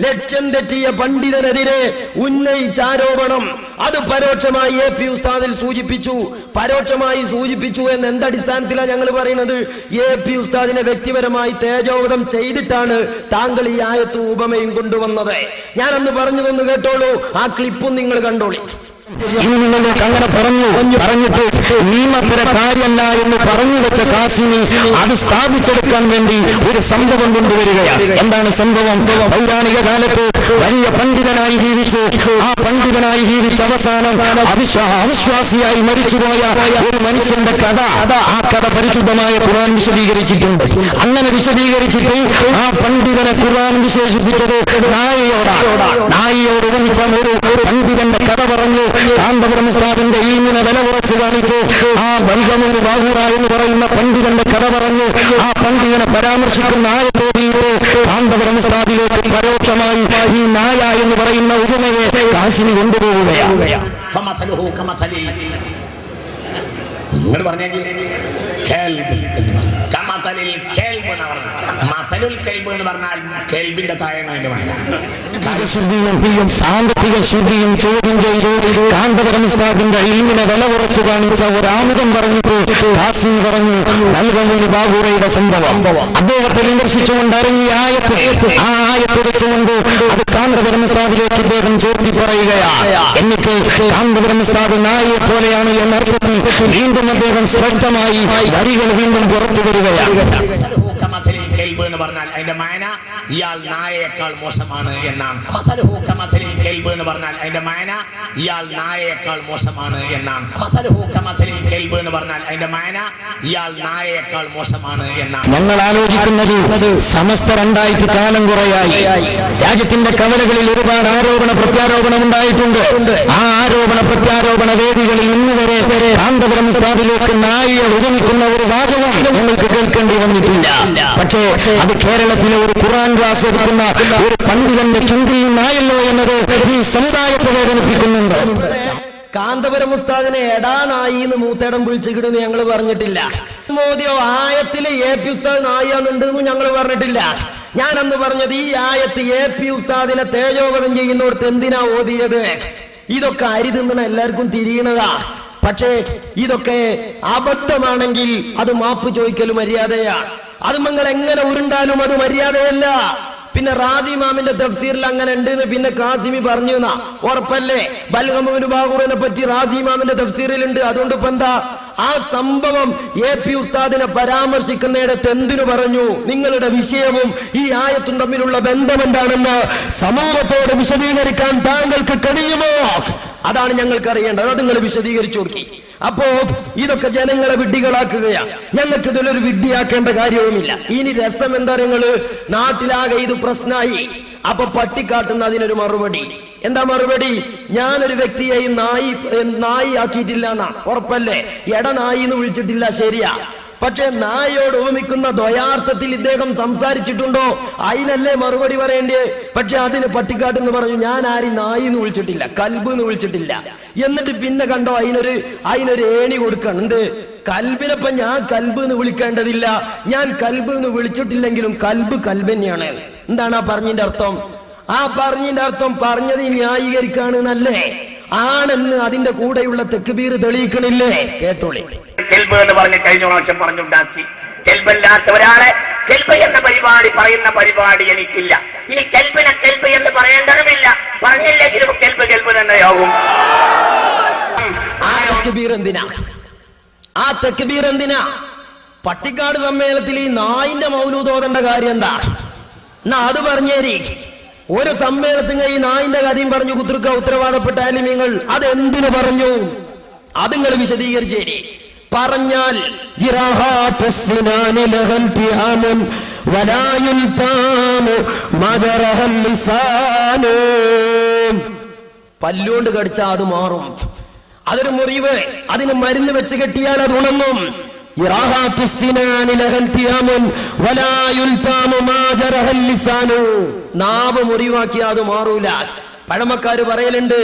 ലക്ഷ്യം തെറ്റിയ പണ്ഡിതനെതിരെ ഉന്നയിച്ച ആരോപണം അത് പരോക്ഷമായി AP ഉസ്താദിൽ സൂചിപ്പിച്ചു. പരോക്ഷമായി സൂചിപ്പിച്ചു എന്ന് എന്തടിസ്ഥാനത്തിലാണ് ഞങ്ങൾ പറയുന്നത്? AP ഉസ്താദിനെ വ്യക്തിപരമായി തേജോവധം ചെയ്തിട്ടാണ് താങ്കൾ ഈ ആയത്തും ഉപമയും കൊണ്ടുവന്നത്. ഞാൻ അന്ന് പറഞ്ഞതൊന്ന് കേട്ടോളൂ, ആ ക്ലിപ്പും നിങ്ങൾ കണ്ടോളി.
ഇനി നിങ്ങൾക്ക് അങ്ങനെ പറഞ്ഞിട്ട് ഇൽമത്തര കാര്യമല്ല എന്ന് പറഞ്ഞു വെച്ച കാസിമി അത് സ്ഥാപിച്ചെടുക്കാൻ വേണ്ടി ഒരു സംഭവം കൊണ്ടുവരികയാണ്. എന്താണ് സംഭവം? പൗരാണിക കാലത്ത് വലിയ പണ്ഡിതനായി ജീവിച്ച്, ആ പണ്ഡിതനായി ജീവിച്ച അവസാനം അവിശ്വാസിയായി മരിച്ചുപോയ ഒരു മനുഷ്യന്റെ കഥ, ആ കഥ പരിശുദ്ധമായ ഖുർആൻ വിശദീകരിച്ചിട്ടുണ്ട്. അങ്ങനെ വിശദീകരിച്ചിട്ട് ആ പണ്ഡിതനെ ഖുർആൻ വിശേഷിപ്പിച്ചത് നായയോട് ഉപമിച്ച ഒരു പണ്ഡിതന്റെ കഥ പറഞ്ഞു. കാന്തപുരം ഉസ്താദിന്റെ ഇൽമിനെ വില കുറച്ച് കാണിച്ച് ആ ബൽഗം ഇബ്നു ബാവൂറ എന്ന് പറയുന്ന പണ്ഡിതന്റെ കഥ പറഞ്ഞു. ആ പണ്ഡിതനെ പരാമർശിക്കുന്ന ആയത്തോടിയിട്ട് കാന്തപുരം ഉസ്താദിലേക്ക് പരോക്ഷമായി ഈ നായ എന്ന് പറയുന്ന ഉപമയെ കാസിമി കൊണ്ടുപോവുകയാണ്.
ഇങ്ങോട്ട് പറഞ്ഞേക്ക് എന്ന് പറഞ്ഞാൽ കേൾബിന്റെ താഴെ
സാമ്പത്തിക ശുദ്ധിയും ചോദ്യം ചെയ്തു കാന്തപുരം ഉസ്താദിന്റെ ഇൽമിനെ വില കുറച്ച് കാണിച്ച ഒരാമുഖം പറഞ്ഞിട്ട് കാസിമി പറഞ്ഞു ബൽഗം ഇബ്നു ബാവൂറയുടെ സംഭവം. അദ്ദേഹത്തെ വിമർശിച്ചുകൊണ്ട് ഇറങ്ങിയ ആയത്ത്, ആ ആയത്ത് വെച്ചുകൊണ്ട് അത് കാന്തപുരം ഉസ്താദിലേക്ക് അദ്ദേഹം ചോർത്തി പറയുകയാണ്. എന്നിട്ട് കാന്തപുരം ഉസ്താദ് നായയെ പോലെയാണ് എന്നർത്ഥത്തിൽ വീണ്ടും അദ്ദേഹം സ്പഷ്ടമായി വരികൾ വീണ്ടും പുറത്തു വരികയാണ്.
എന്ന് പറഞ്ഞാൽ അതിന്റെ മാന ഇയാൾ നായയേക്കാൾ മോശമാണ് എന്നാണ്. എന്ന് പറഞ്ഞാൽ അതിന്റെ മാന ഇയാൾ നായയേക്കാൾ മോശമാണ് എന്നാണ്. എന്ന് പറഞ്ഞാൽ അതിന്റെ മാന ഇയാൾ നായയേക്കാൾ മോശമാണ് എന്നാണ്.
ഞങ്ങൾ ആലോചിക്കുന്നത് സമസ്ത 2 കാലം കുറയായി രാജ്യത്തിന്റെ കവലകളിൽ ഒരുപാട് ആരോപണ പ്രത്യാരോപണം ഉണ്ടായിട്ടുണ്ട്. ആ ആരോപണ പ്രത്യാരോപണ വേദികളിൽ ഇന്നുവരെ കാന്തപുരം ഉസ്താദിലേക്ക് നായയെ ഉപമിക്കുന്ന ഒരു വാചകം ഞങ്ങൾക്ക് കേൾക്കേണ്ടി വന്നിട്ടില്ല. പക്ഷേ അത് കേരളത്തിലെ ഒരു ഖുർആൻ ക്ലാസ് എടുക്കുന്ന ഒരു പണ്ഡിതന്റെ ചുണ്ടിൽ നിന്നായല്ലോ എന്നത് ഈ സമുദായത്തെ വേദനിപ്പിക്കുന്നുണ്ട്.
കാന്തപുരം ഉസ്താദിനെ എടാനായി എന്ന് മൂത്തേടം വിളിച്ചിടുന്ന് ഞങ്ങൾ പറഞ്ഞിട്ടില്ല. മോദിയോ ആയത്തില് AP ഉസ്താദ് നായാന്നുണ്ടെന്നും ഞങ്ങൾ പറഞ്ഞിട്ടില്ല. ഞാൻ അന്ന് പറഞ്ഞത് ഈ ആയത്ത് AP ഉസ്താദിനെ തേജോവധം ചെയ്യുന്നോടത്ത് എന്തിനാ ഓതിയത്? ഇതൊക്കെ അരി തിന്നണ എല്ലാവർക്കും തിരിയണതാ. പക്ഷേ ഇതൊക്കെ അബദ്ധമാണെങ്കിൽ അത് മാപ്പ് ചോദിക്കൽ മര്യാദയാണ്. അത് നിങ്ങൾ എങ്ങനെ ഉരുണ്ടാലും അത് മര്യാദയല്ല. പിന്നെ റാസി ഇമാമിന്റെ തഫ്സീറിൽ അങ്ങനെ ഉണ്ട് പിന്നെ കാസിമി പറഞ്ഞു എന്നാ ഉറപ്പല്ലേ? ബൽഗം ഇബ്നു ബാവൂറിനെ പറ്റി റാസി ഇമാമിന്റെ തഫ്സീറിലുണ്ട്. അതുകൊണ്ട് ഇപ്പൊ എന്താ ആ സംഭവം AP ഉസ്താദിനെ പരാമർശിക്കുന്നിടത്ത് എന്തിനു പറഞ്ഞു? നിങ്ങളുടെ വിഷയവും ഈ ആയത്തും തമ്മിലുള്ള ബന്ധം എന്താണെന്ന് സമൂഹത്തോട് വിശദീകരിക്കാൻ താങ്കൾക്ക് കഴിയുമോ? അതാണ് ഞങ്ങൾക്ക് അറിയേണ്ടത്. അത് നിങ്ങൾ വിശദീകരിച്ചു കൊടുക്കി. അപ്പോ ഇതൊക്കെ ജനങ്ങളെ വിഡ്ഢികളാക്കുകയാണ്. ഞങ്ങൾക്ക് ഇതിലൊരു വിഡ്ഢിയാക്കേണ്ട കാര്യവുമില്ല. ഇനി രസം എന്താ? നിങ്ങള് നാട്ടിലാകെ ഇത് പ്രശ്നമായി. അപ്പൊ പട്ടിക്കാട്ടുന്ന അതിനൊരു മറുപടി. എന്താ മറുപടി? ഞാനൊരു വ്യക്തിയെയും നായി ആക്കിയിട്ടില്ല എന്നാ ഉറപ്പല്ലേ? നായി എന്ന് വിളിച്ചിട്ടില്ല, ശരിയാ. പക്ഷെ നായോട് ഉപമിക്കുന്ന ദ്വയാർത്ഥത്തിൽ ഇദ്ദേഹം സംസാരിച്ചിട്ടുണ്ടോ? അതിനല്ലേ മറുപടി പറയേണ്ടേ? പക്ഷെ അതിന് പട്ടിക്കാട്ടെന്ന് പറഞ്ഞു, ഞാൻ ആരും നായി എന്ന് വിളിച്ചിട്ടില്ല, കൽബ് എന്ന് വിളിച്ചിട്ടില്ല. എന്നിട്ട് പിന്നെ കണ്ടോ അതിനൊരു ഏണി കൊടുക്കണം. എന്ത്? കൽബിനപ്പം ഞാൻ കൽബ് എന്ന് വിളിക്കേണ്ടതില്ല, ഞാൻ കൽബ് എന്ന് വിളിച്ചിട്ടില്ലെങ്കിലും കൽബ് കൽബന്നെയാണ്. എന്താണ് ആ പറഞ്ഞതിന്റെ അർത്ഥം? ആ പറഞ്ഞതിന്റെ അർത്ഥം പറഞ്ഞത് ന്യായീകരിക്കാണ് എന്നല്ലേ? ആണെന്ന് അതിന്റെ കൂടെയുള്ള തെക്കുബീർ തെളിയിക്കണില്ലേ? കേട്ടോളി.
കെൽബ് എന്ന് പറഞ്ഞ് കഴിഞ്ഞ പ്രാവശ്യം പറഞ്ഞുണ്ടാക്കി. കെൽബല്ലാത്ത ഒരാളെ കെൽബ് എന്ന പറയുന്ന പരിപാടി എനിക്കില്ല. ഇനി കെൽബിനെ കെൽബ് എന്ന് പറയേണ്ടതുമില്ല. പറഞ്ഞില്ലെങ്കിലും കെൽബ് തന്നെയാകും.
ആ തെക്കുബീർ എന്തിനാ? പട്ടിക്കാട് സമ്മേളനത്തിൽ ഈ നായിന്റെ മൗലൂദ് ഓതേണ്ട കാര്യം എന്താ? എന്നാ അത് പറഞ്ഞേരി. ഒരു സമ്മേളനത്തിന് ഈ നായിന്റെ കാര്യം പറഞ്ഞു കുത്തിർക്ക ഉത്തരവാദപ്പെട്ട ആലിമീങ്ങൾ. അതെന്തിനു പറഞ്ഞു? അത് നിങ്ങൾ വിശദീകരിച്ചേരി. പറഞ്ഞാൽ പല്ലുകൊണ്ട് കടിച്ചാൽ അത് മാറും. അതൊരു മുറിവ്, അതിന് മരുന്ന് വെച്ച് കെട്ടിയാൽ അത് ഉണങ്ങും. നാവ് മുറിവാക്കിയാൽ അത് മാറൂല. പഴമക്കാര് പറയലുണ്ട്,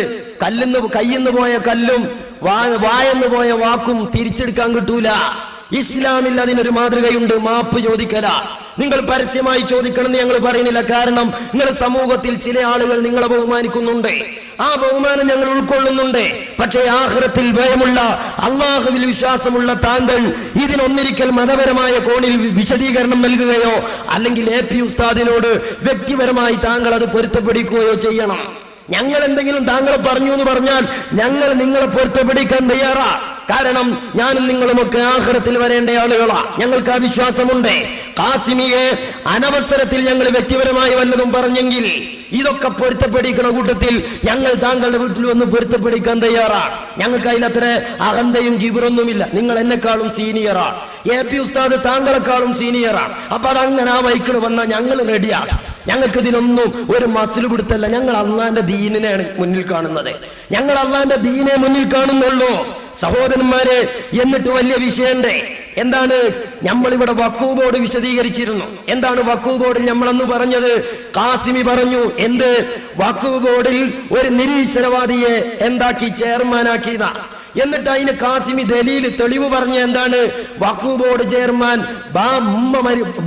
കയ്യിന്ന് പോയ കല്ലും വായെന്ന് പോയ വാക്കും തിരിച്ചെടുക്കാൻ കിട്ടൂല. ഇസ്ലാമിൽ അതിനൊരു മാതൃകയുണ്ട്, മാപ്പ് ചോദിക്കല. നിങ്ങൾ പരസ്യമായി ചോദിക്കണമെന്ന് ഞങ്ങൾ പറയുന്നില്ല. കാരണം നിങ്ങൾ സമൂഹത്തിൽ ചില ആളുകൾ നിങ്ങളെ ബഹുമാനിക്കുന്നുണ്ട്, ആ ബഹുമാനം ഞങ്ങൾ ഉൾക്കൊള്ളുന്നുണ്ട്. പക്ഷേ ആഖിറത്തിൽ ഭയമുള്ള, അള്ളാഹുവിൽ വിശ്വാസമുള്ള താങ്കൾ ഇതിനൊന്നിരിക്കൽ മതപരമായ കോണിൽ വിശദീകരണം നൽകുകയോ അല്ലെങ്കിൽ AP ഉസ്താദിനോട് വ്യക്തിപരമായി താങ്കൾ അത് പൊരുത്തപ്പെടുകയോ ചെയ്യണം. ഞങ്ങൾ എന്തെങ്കിലും താങ്കളെ പറഞ്ഞു എന്ന് പറഞ്ഞാൽ ഞങ്ങൾ നിങ്ങളെ പൊരുത്തപ്പെടിക്കാൻ തയ്യാറാ. കാരണം ഞാനും നിങ്ങളുമൊക്കെ ആഖിറത്തിൽ വരേണ്ട ആളുകളാ. ഞങ്ങൾക്ക് ആ വിശ്വാസമുണ്ട്. ഖാസിമിയെ അനവസരത്തിൽ ഞങ്ങൾ വ്യക്തിപരമായി വല്ലതും പറഞ്ഞെങ്കിൽ ഇതൊക്കെ പൊരുത്തപ്പെടിക്കുന്ന കൂട്ടത്തിൽ ഞങ്ങൾ താങ്കളുടെ വീട്ടിൽ വന്ന് പൊരുത്തപ്പെടിക്കാൻ തയ്യാറാ. ഞങ്ങൾക്ക് അതിലത്ര അഹന്തയും കിബിറൊന്നുമില്ല. നിങ്ങൾ എന്നെക്കാളും സീനിയറാ, AP ഉസ്താദ് താങ്കളെക്കാളും സീനിയറാ. അപ്പൊ അതങ്ങനെ ആ വൈക്കിൾ വന്നാൽ ഞങ്ങൾ റെഡിയാ. ഞങ്ങൾക്ക് ഇതിനൊന്നും ഒരു മസിൽ കൊടുത്തല്ല. ഞങ്ങൾ അള്ളാന്റെ ദീനിനെയാണ് മുന്നിൽ കാണുന്നത്. ഞങ്ങൾ അള്ളാന്റെ ദീനെ മുന്നിൽ കാണുന്നുള്ളൂ സഹോദരന്മാരെ. എന്നിട്ട് വലിയ വിഷയണ്ടേ? എന്താണ്? നമ്മളിവിടെ വഖഫ് ബോർഡ് വിശദീകരിച്ചിരുന്നു. എന്താണ് വഖഫ് ബോർഡിൽ നമ്മളന്ന് പറഞ്ഞത്? ഖാസിമി പറഞ്ഞു, എന്ത്? വഖഫ് ബോർഡിൽ ഒരു നിരീശ്വരവാദിയെ എന്താക്കി? ചെയർമാനാക്കിയതാ. എന്നിട്ട് അതിന് ഖാസിമി ദലീൽ തെളിവ് പറഞ്ഞ എന്താണ്? വഖഫ് ബോർഡ് ചെയർമാൻ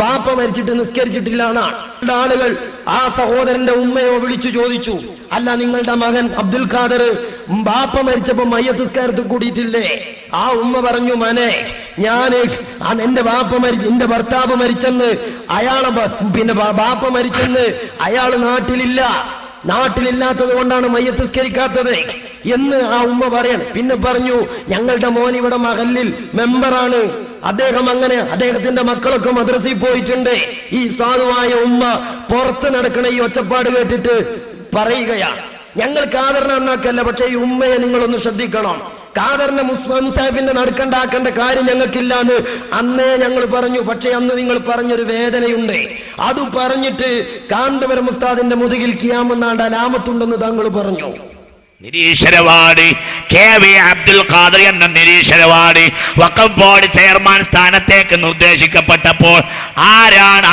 ബാപ്പ മരിച്ചിട്ട് നിസ്കരിച്ചിട്ടില്ല എന്നാണ്. ആളുകൾ ആ സഹോദരന്റെ ഉമ്മയോ വിളിച്ചു ചോദിച്ചു, അല്ല നിങ്ങളുടെ മകൻ അബ്ദുൽ ഖാദർ ബാപ്പ മരിച്ചപ്പോ മയ്യത്ത് നിസ്കാരത്തിൽ കൂടിയിട്ടില്ലേ? ആ ഉമ്മ പറഞ്ഞു, മനെ ഞാന് എന്റെ ഭർത്താവ് മരിച്ചെന്ന് ബാപ്പ മരിച്ചെന്ന് അയാള് നാട്ടിലില്ലാത്തത് കൊണ്ടാണ് മയ്യത്ത് നിസ്കരിക്കാത്തത് എന്ന് ആ ഉമ്മ പറയണം. പിന്നെ പറഞ്ഞു, ഞങ്ങളുടെ മോൻ ഇവിടെ മഹല്ലിൽ മെമ്പറാണ്, അദ്ദേഹത്തിന്റെ മക്കളൊക്കെ മദ്രസയിൽ പോയിട്ടുണ്ട്. ഈ സാധുവായ ഉമ്മ പുറത്ത് നടക്കണ ഈ ഒച്ചപ്പാട് കേട്ടിട്ട് പറയുകയാണ്, ഞങ്ങൾ ഖാദറിനെ നന്നാക്കല്ല, പക്ഷെ ഈ ഉമ്മയെ നിങ്ങളൊന്ന് ശ്രദ്ധിക്കണം. ഖാദറിനെ മുസാഫിന്റെ നടക്കണ്ടാക്കേണ്ട കാര്യം ഞങ്ങൾക്കില്ലാന്ന് അന്നേ ഞങ്ങൾ പറഞ്ഞു. പക്ഷെ അന്ന് നിങ്ങൾ പറഞ്ഞൊരു വേദനയുണ്ട്. അത് പറഞ്ഞിട്ട് കാന്തപുരം ഉസ്താദിന്റെ മുതുകിൽ കിയാമെന്നാണ്ട് അലാമത്തുണ്ടെന്ന് താങ്കൾ പറഞ്ഞു.
നിരീശ്വരവാദി KV അബ്ദുൽ ഖാദർ എന്ന നിരീശ്വരവാദി വഖഫ് ബോർഡ് ചെയർമാൻ സ്ഥാനത്തേക്ക് നിർദ്ദേശിക്കപ്പെട്ടപ്പോൾ ആരാണ്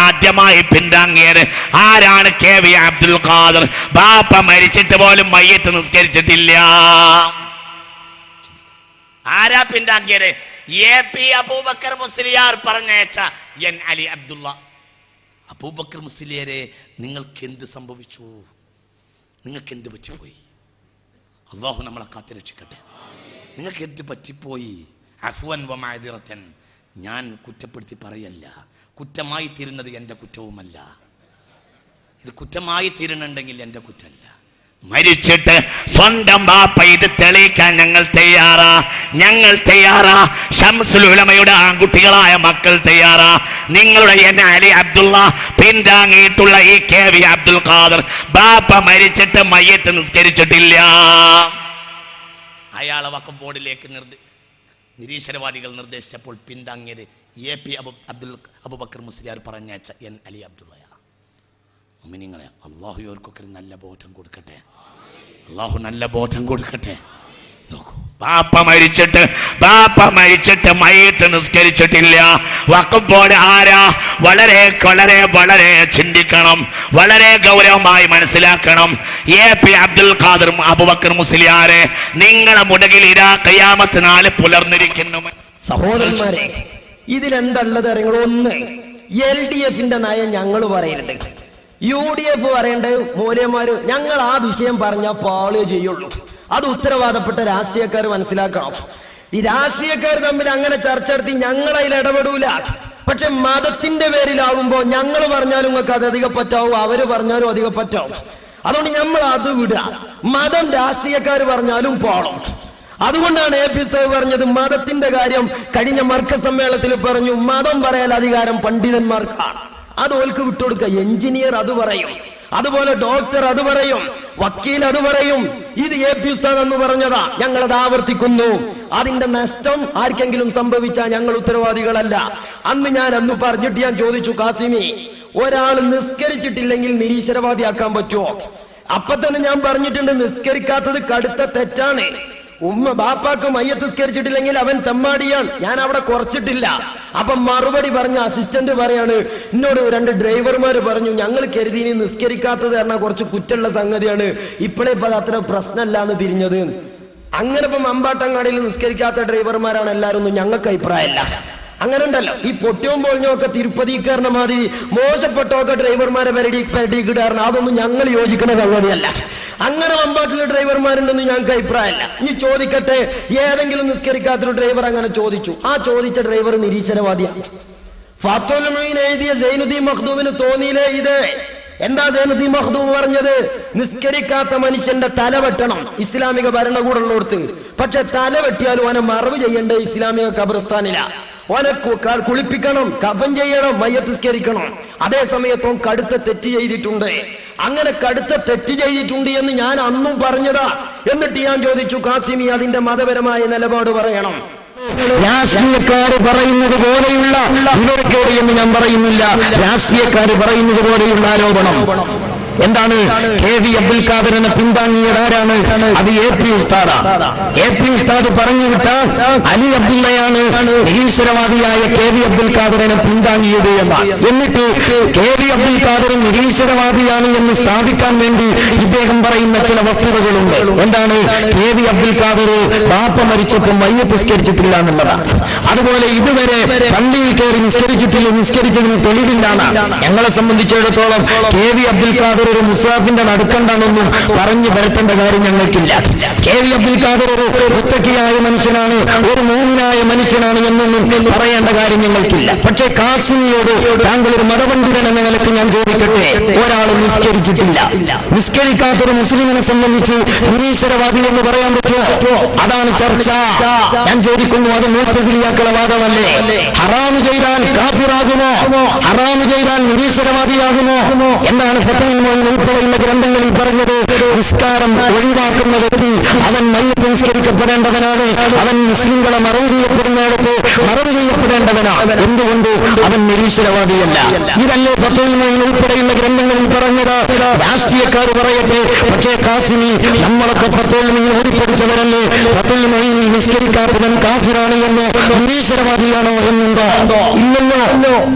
ആദ്യമായി പിന്താങ്ങിയത്? ആരാണ് KV അബ്ദുൽ ഖാദർ? ബാപ്പ മരിച്ചിട്ട് പോലും മയ്യത്ത് നിസ്കരിച്ചിട്ടില്ല. ആരാ പിന്താങ്ങിയത്? AP അബൂബക്കർ മുസ്ലിയാർ പറഞ്ഞയച്ച എൻ അലി അബ്ദുള്ള. അബൂബക്കർ മുസ്ലിയാരെ, നിങ്ങൾക്ക് എന്ത് സംഭവിച്ചു? നിങ്ങൾക്ക് എന്ത് പറ്റിപ്പോയി? അല്ലാഹു നമ്മളെ കാത്തുരക്ഷിക്കട്ടെ. നിങ്ങൾക്ക് എന്ത് പറ്റിപ്പോയി? അഫ്വൻ വ മഅദിറതൻ. ഞാൻ കുറ്റപ്പെടുത്തി പറയല്ല, കുറ്റമായി തീരുന്നത് എൻ്റെ കുറ്റവുമല്ല. ഇത് കുറ്റമായി തീരുന്നുണ്ടെങ്കിൽ എൻ്റെ കുറ്റമല്ല. മരിച്ചിട്ട് സ്വന്തം ബാപ്പ ഇത് തെളിയിക്കാൻ ഞങ്ങൾ തയ്യാറാ. ശംസുൽ ഉലമയുടെ ആൺകുട്ടികളായ മക്കൾ തയ്യാറാ. നിങ്ങളുടെ എന്നെ അലി അബ്ദുള്ള പിന്താങ്ങിയിട്ടുള്ള ഈ KV അബ്ദുൽ ഖാദർ ബാപ്പ മരിച്ചിട്ട് മയ്യത്ത് നിസ്കരിച്ചിട്ടില്ല. അയാളെ വഖഫ് ബോർഡിലേക്ക് നിരീശ്വരവാദികൾ നിർദ്ദേശിച്ചപ്പോൾ പിന്താങ്ങിയത് AP അബൂബക്കർ മുസ്ലിയാർ പറഞ്ഞയച്ച N അലി അബ്ദുള്ളയാണ്. മുഅ്മിനീങ്ങളെ, അല്ലാഹു ഇവർക്കൊക്കെ നല്ല ബോധം കൊടുക്കട്ടെ. അല്ലാഹു നല്ല ബോധം കൊടുക്കട്ടെ. നോക്കൂ, ബാപ്പ മരിച്ചിട്ട് മയ്യത്ത് നിസ്കരിച്ചിട്ടില്ല. വഖഫ് ബോർഡ് ആരാ? വളരെ വളരെ വളരെ ചിന്തിക്കണം, വളരെ ഗൗരവമായി മനസ്സിലാക്കണം. AP അബ്ദുൽ ഖാദർ അബൂബക്കർ മുസ്ലിയാരെ നിങ്ങളെ മുടകിൽ ഇരാ ഖിയാമത്ത് നാളെ പുലർന്നിരിക്കുന്നു.
സഹോദരന്മാരെ, ഇതിലെന്തല്ലത് അറിയണം. ഒന്ന്, LDFന്റെ നയം ഞങ്ങൾ പറയരുത്, UDF പറയേണ്ടത് മൂല്യന്മാര്. ഞങ്ങൾ ആ വിഷയം പറഞ്ഞാൽ പാളേ ചെയ്യുള്ളൂ. അത് ഉത്തരവാദപ്പെട്ട രാഷ്ട്രീയക്കാർ മനസ്സിലാക്കണം. ഈ രാഷ്ട്രീയക്കാർ തമ്മിൽ അങ്ങനെ ചർച്ച നടത്തി ഞങ്ങൾ അതിൽ ഇടപെടൂല. പക്ഷെ മതത്തിന്റെ പേരിലാവുമ്പോ ഞങ്ങൾ പറഞ്ഞാലും നിങ്ങൾക്ക് അത് അധികം പറ്റാവും, അവര് പറഞ്ഞാലും അധികം പറ്റാവും. അതുകൊണ്ട് നമ്മൾ അത് വിടുക. മതം രാഷ്ട്രീയക്കാർ പറഞ്ഞാലും പോണം. അതുകൊണ്ടാണ് AP ഉസ്താദ് പറഞ്ഞത് മതത്തിന്റെ കാര്യം. കഴിഞ്ഞ മർക്കസ് സമ്മേളനത്തിൽ പറഞ്ഞു, മതം പറയാൻ അധികാരം പണ്ഡിതന്മാർക്കാണ്, അത് ഓൽക്ക് വിട്ടുകൊടുക്കുക. എഞ്ചിനീയർ അത് പറയും, അതുപോലെ ഡോക്ടർ അത് പറയും, വക്കീൽ അത് പറയും. ഇത് AP ഉസ്താദ് എന്ന് പറഞ്ഞതാ, ഞങ്ങളത് ആവർത്തിക്കുന്നു. അതിന്റെ നഷ്ടം ആർക്കെങ്കിലും സംഭവിച്ചാൽ ഞങ്ങൾ ഉത്തരവാദികളല്ല. അന്ന് പറഞ്ഞിട്ട് ഞാൻ ചോദിച്ചു, കാസിമി, ഒരാൾ നിസ്കരിച്ചിട്ടില്ലെങ്കിൽ നിരീശ്വരവാദിയാക്കാൻ പറ്റുമോ? അപ്പൊ തന്നെ ഞാൻ പറഞ്ഞിട്ടുണ്ട്, നിസ്കരിക്കാത്തത് കടുത്ത തെറ്റാണ്. ബാപ്പാക്ക് മയ്യത്ത് നിസ്കരിച്ചിട്ടില്ലെങ്കിൽ അവൻ തെമ്മാടിയാണ്. ഞാൻ അവിടെ കുറച്ചിട്ടില്ല. അപ്പൊ മറുപടി പറഞ്ഞ അസിസ്റ്റന്റ് പറയാണ്, എന്നോട് 2 ഡ്രൈവർമാര് പറഞ്ഞു, ഞങ്ങൾ കരുതി ഇനി നിസ്കരിക്കാത്തത് പറഞ്ഞാൽ കുറച്ച് കുറ്റുള്ള സംഗതിയാണ്, ഇപ്പോഴേ ഇപ്പൊ അത് അത്ര പ്രശ്നമല്ലാന്ന് തിരിഞ്ഞത്. അങ്ങനെ ഇപ്പൊ മമ്പാട്ടങ്ങാടിയിൽ നിസ്കരിക്കാത്ത ഡ്രൈവർമാരാണ് എല്ലാവരും, ഞങ്ങൾക്ക് അഭിപ്രായമല്ല. അങ്ങനെ ഉണ്ടല്ലോ, ഈ പൊട്ടിയും പൊളിഞ്ഞോ ഒക്കെ തിരുപ്പതിക്കാരനെ മാതിരി മോശപ്പെട്ടൊക്കെ ഡ്രൈവർമാരെ പെരടിക്കിടാറുണ്ട്. അതൊന്നും ഞങ്ങൾ യോജിക്കുന്ന സംഗതിയല്ല. അങ്ങനെ മമ്പാട്ടിലെ ഡ്രൈവർമാരുണ്ടെന്ന് ഞങ്ങൾക്ക് അഭിപ്രായമല്ല. ഇനി ചോദിക്കട്ടെ, ഏതെങ്കിലും നിസ്കരിക്കാത്തൊരു ഡ്രൈവർ അങ്ങനെ ചോദിച്ചു, ആ ചോദിച്ച ഡ്രൈവർ നിരീശ്വരവാദിയാണ്. ഫാത്തുൽ മുഈൻ എഴുതിയ സൈനുദ്ദീൻ മഖ്ദൂമിന് തോന്നിയില്ലേ ഇത്? എന്താ സൈനുദ്ദീൻ മഖ്ദൂം പറഞ്ഞത്? നിസ്കരിക്കാത്ത മനുഷ്യന്റെ തല വെട്ടണം ഇസ്ലാമിക ഭരണകൂടമുള്ളോടത്ത്. പക്ഷെ തല വെട്ടിയാലും അവനെ മറവ് ചെയ്യേണ്ട ഇസ്ലാമിക ഖബർസ്ഥാനില. ഓനെ കുളിപ്പിക്കണം, കഫൻ ചെയ്യണം, മയ്യത്ത് നിസ്കരിക്കണം. അതേ സമയത്തും കടുത്ത തെറ്റ് ചെയ്തിട്ടുണ്ട്. അങ്ങനെ കടുത്ത തെറ്റ് ചെയ്തിട്ടുണ്ട് എന്ന് ഞാൻ അന്നും പറഞ്ഞതാ. എന്നിട്ട് ഞാൻ ചോദിച്ചു, കാസിമി, അതിന്റെ മതപരമായ നിലപാട് പറയണം.
രാഷ്ട്രീയക്കാര് പറയുന്നത് പോലെയുള്ള ഇവർക്കേട് എന്ന് ഞാൻ പറയുന്നില്ല. രാഷ്ട്രീയക്കാര് പറയുന്നത് പോലെയുള്ള ആരോപണം എന്താണ്? KV അബ്ദുൽ ഖാദറിനെ പിന്താങ്ങിയത് ആരാണ്? അത് AP ഉസ്താദാ. AP ഉസ്താദ് പറഞ്ഞുവിട്ട അലി അബ്ദുള്ളയാണ് നിരീശ്വരവാദിയായ KV അബ്ദുൽ ഖാദറിനെ പിന്താങ്ങിയത് എന്നാണ്. എന്നിട്ട് KV അബ്ദുൽ ഖാദർ നിരീശ്വരവാദിയാണ് എന്ന് സ്ഥാപിക്കാൻ വേണ്ടി ഇദ്ദേഹം പറയുന്ന ചില വസ്തുതകളുണ്ട്. എന്താണ്? KV അബ്ദുൽ ഖാദർ ബാപ്പ മരിച്ചപ്പോൾ മയ്യത്ത് നിസ്കരിച്ചിട്ടില്ല എന്നുള്ളതാണ്. അതുപോലെ ഇതുവരെ പള്ളിയിൽ കയറി നിസ്കരിച്ചതിന് തെളിവില്ലാണ്. ഞങ്ങളെ സംബന്ധിച്ചിടത്തോളം KV അബ്ദുൽ ഖാദർ ഒരു മുസാഫിന്റെ നടുക്കണ്ടെന്നൊന്നും പറഞ്ഞു വരത്തേണ്ട കാര്യം ഞങ്ങൾക്കില്ല. KV അബ്ദുൽ ഖാദർ ഒരു മുത്തക്കിയായ മനുഷ്യനാണ്, ഒരു മൂമിനായ മനുഷ്യനാണ് എന്നൊന്നും പറയേണ്ട കാര്യം ഞങ്ങൾക്കില്ല. പക്ഷേ കാസിമിയോട് താങ്കൾ ഒരു മതപണ്ഡിതൻ എന്ന നിലയ്ക്ക് ഞാൻ ചോദിക്കട്ടെ, ഒരാൾ നിസ്കരിച്ചിട്ടില്ല, നിസ്കരിക്കാത്തൊരു മുസ്ലിമിനെ സംബന്ധിച്ച് നിരീശ്വരവാദി എന്ന് പറയാൻ പറ്റുമോ? അതാണ് ചർച്ച. ഞാൻ ചോദിക്കുന്നു, അത് മുഅ്തസിലിയാക്കളുടെ വാദമല്ലേ? ഹറാമ് ചെയ്താൽ കാഫിറാകുമോ? ഹറാമ് ചെയ്താൽ നിരീശ്വരവാദിയാകുമോ എന്നാണ് ഫത്വയിൽ ഉൾപ്പെടെയുള്ള ഗ്രന്ഥങ്ങളിൽ പറഞ്ഞത്. നിസ്കാരം ഒഴിവാക്കുന്ന വ്യക്തി അവൻ മയ്യത്ത് നിസ്കരിക്കപ്പെടേണ്ടവനാണ്. അവൻ മുസ്ലിങ്ങളെ മറവ് ചെയ്യപ്പെടുന്നിടത്ത് മറവ് ചെയ്യപ്പെടേണ്ടവനാണ്. എന്തുകൊണ്ട്? അവൻ നിരീശ്വരവാദിയല്ല. ഇതല്ലേ ഫത്വയിൽ ഉൾപ്പെടെയുള്ള ഗ്രന്ഥങ്ങളിൽ പറഞ്ഞത്? രാഷ്ട്രീയക്കാർ പറയട്ടെ, പക്ഷേ കാസിമി, നമ്മളൊക്കെ ഫത്വയിൽ ഓടിപ്പടിച്ചവരല്ലേ? ഫത്വയിൽ നിസ്കരിക്കാത്തവൻ കാഫിറാണ് എന്ന് നിരീശ്വരവാദിയാണോ എന്നുണ്ടോ? ഇല്ലല്ലോ.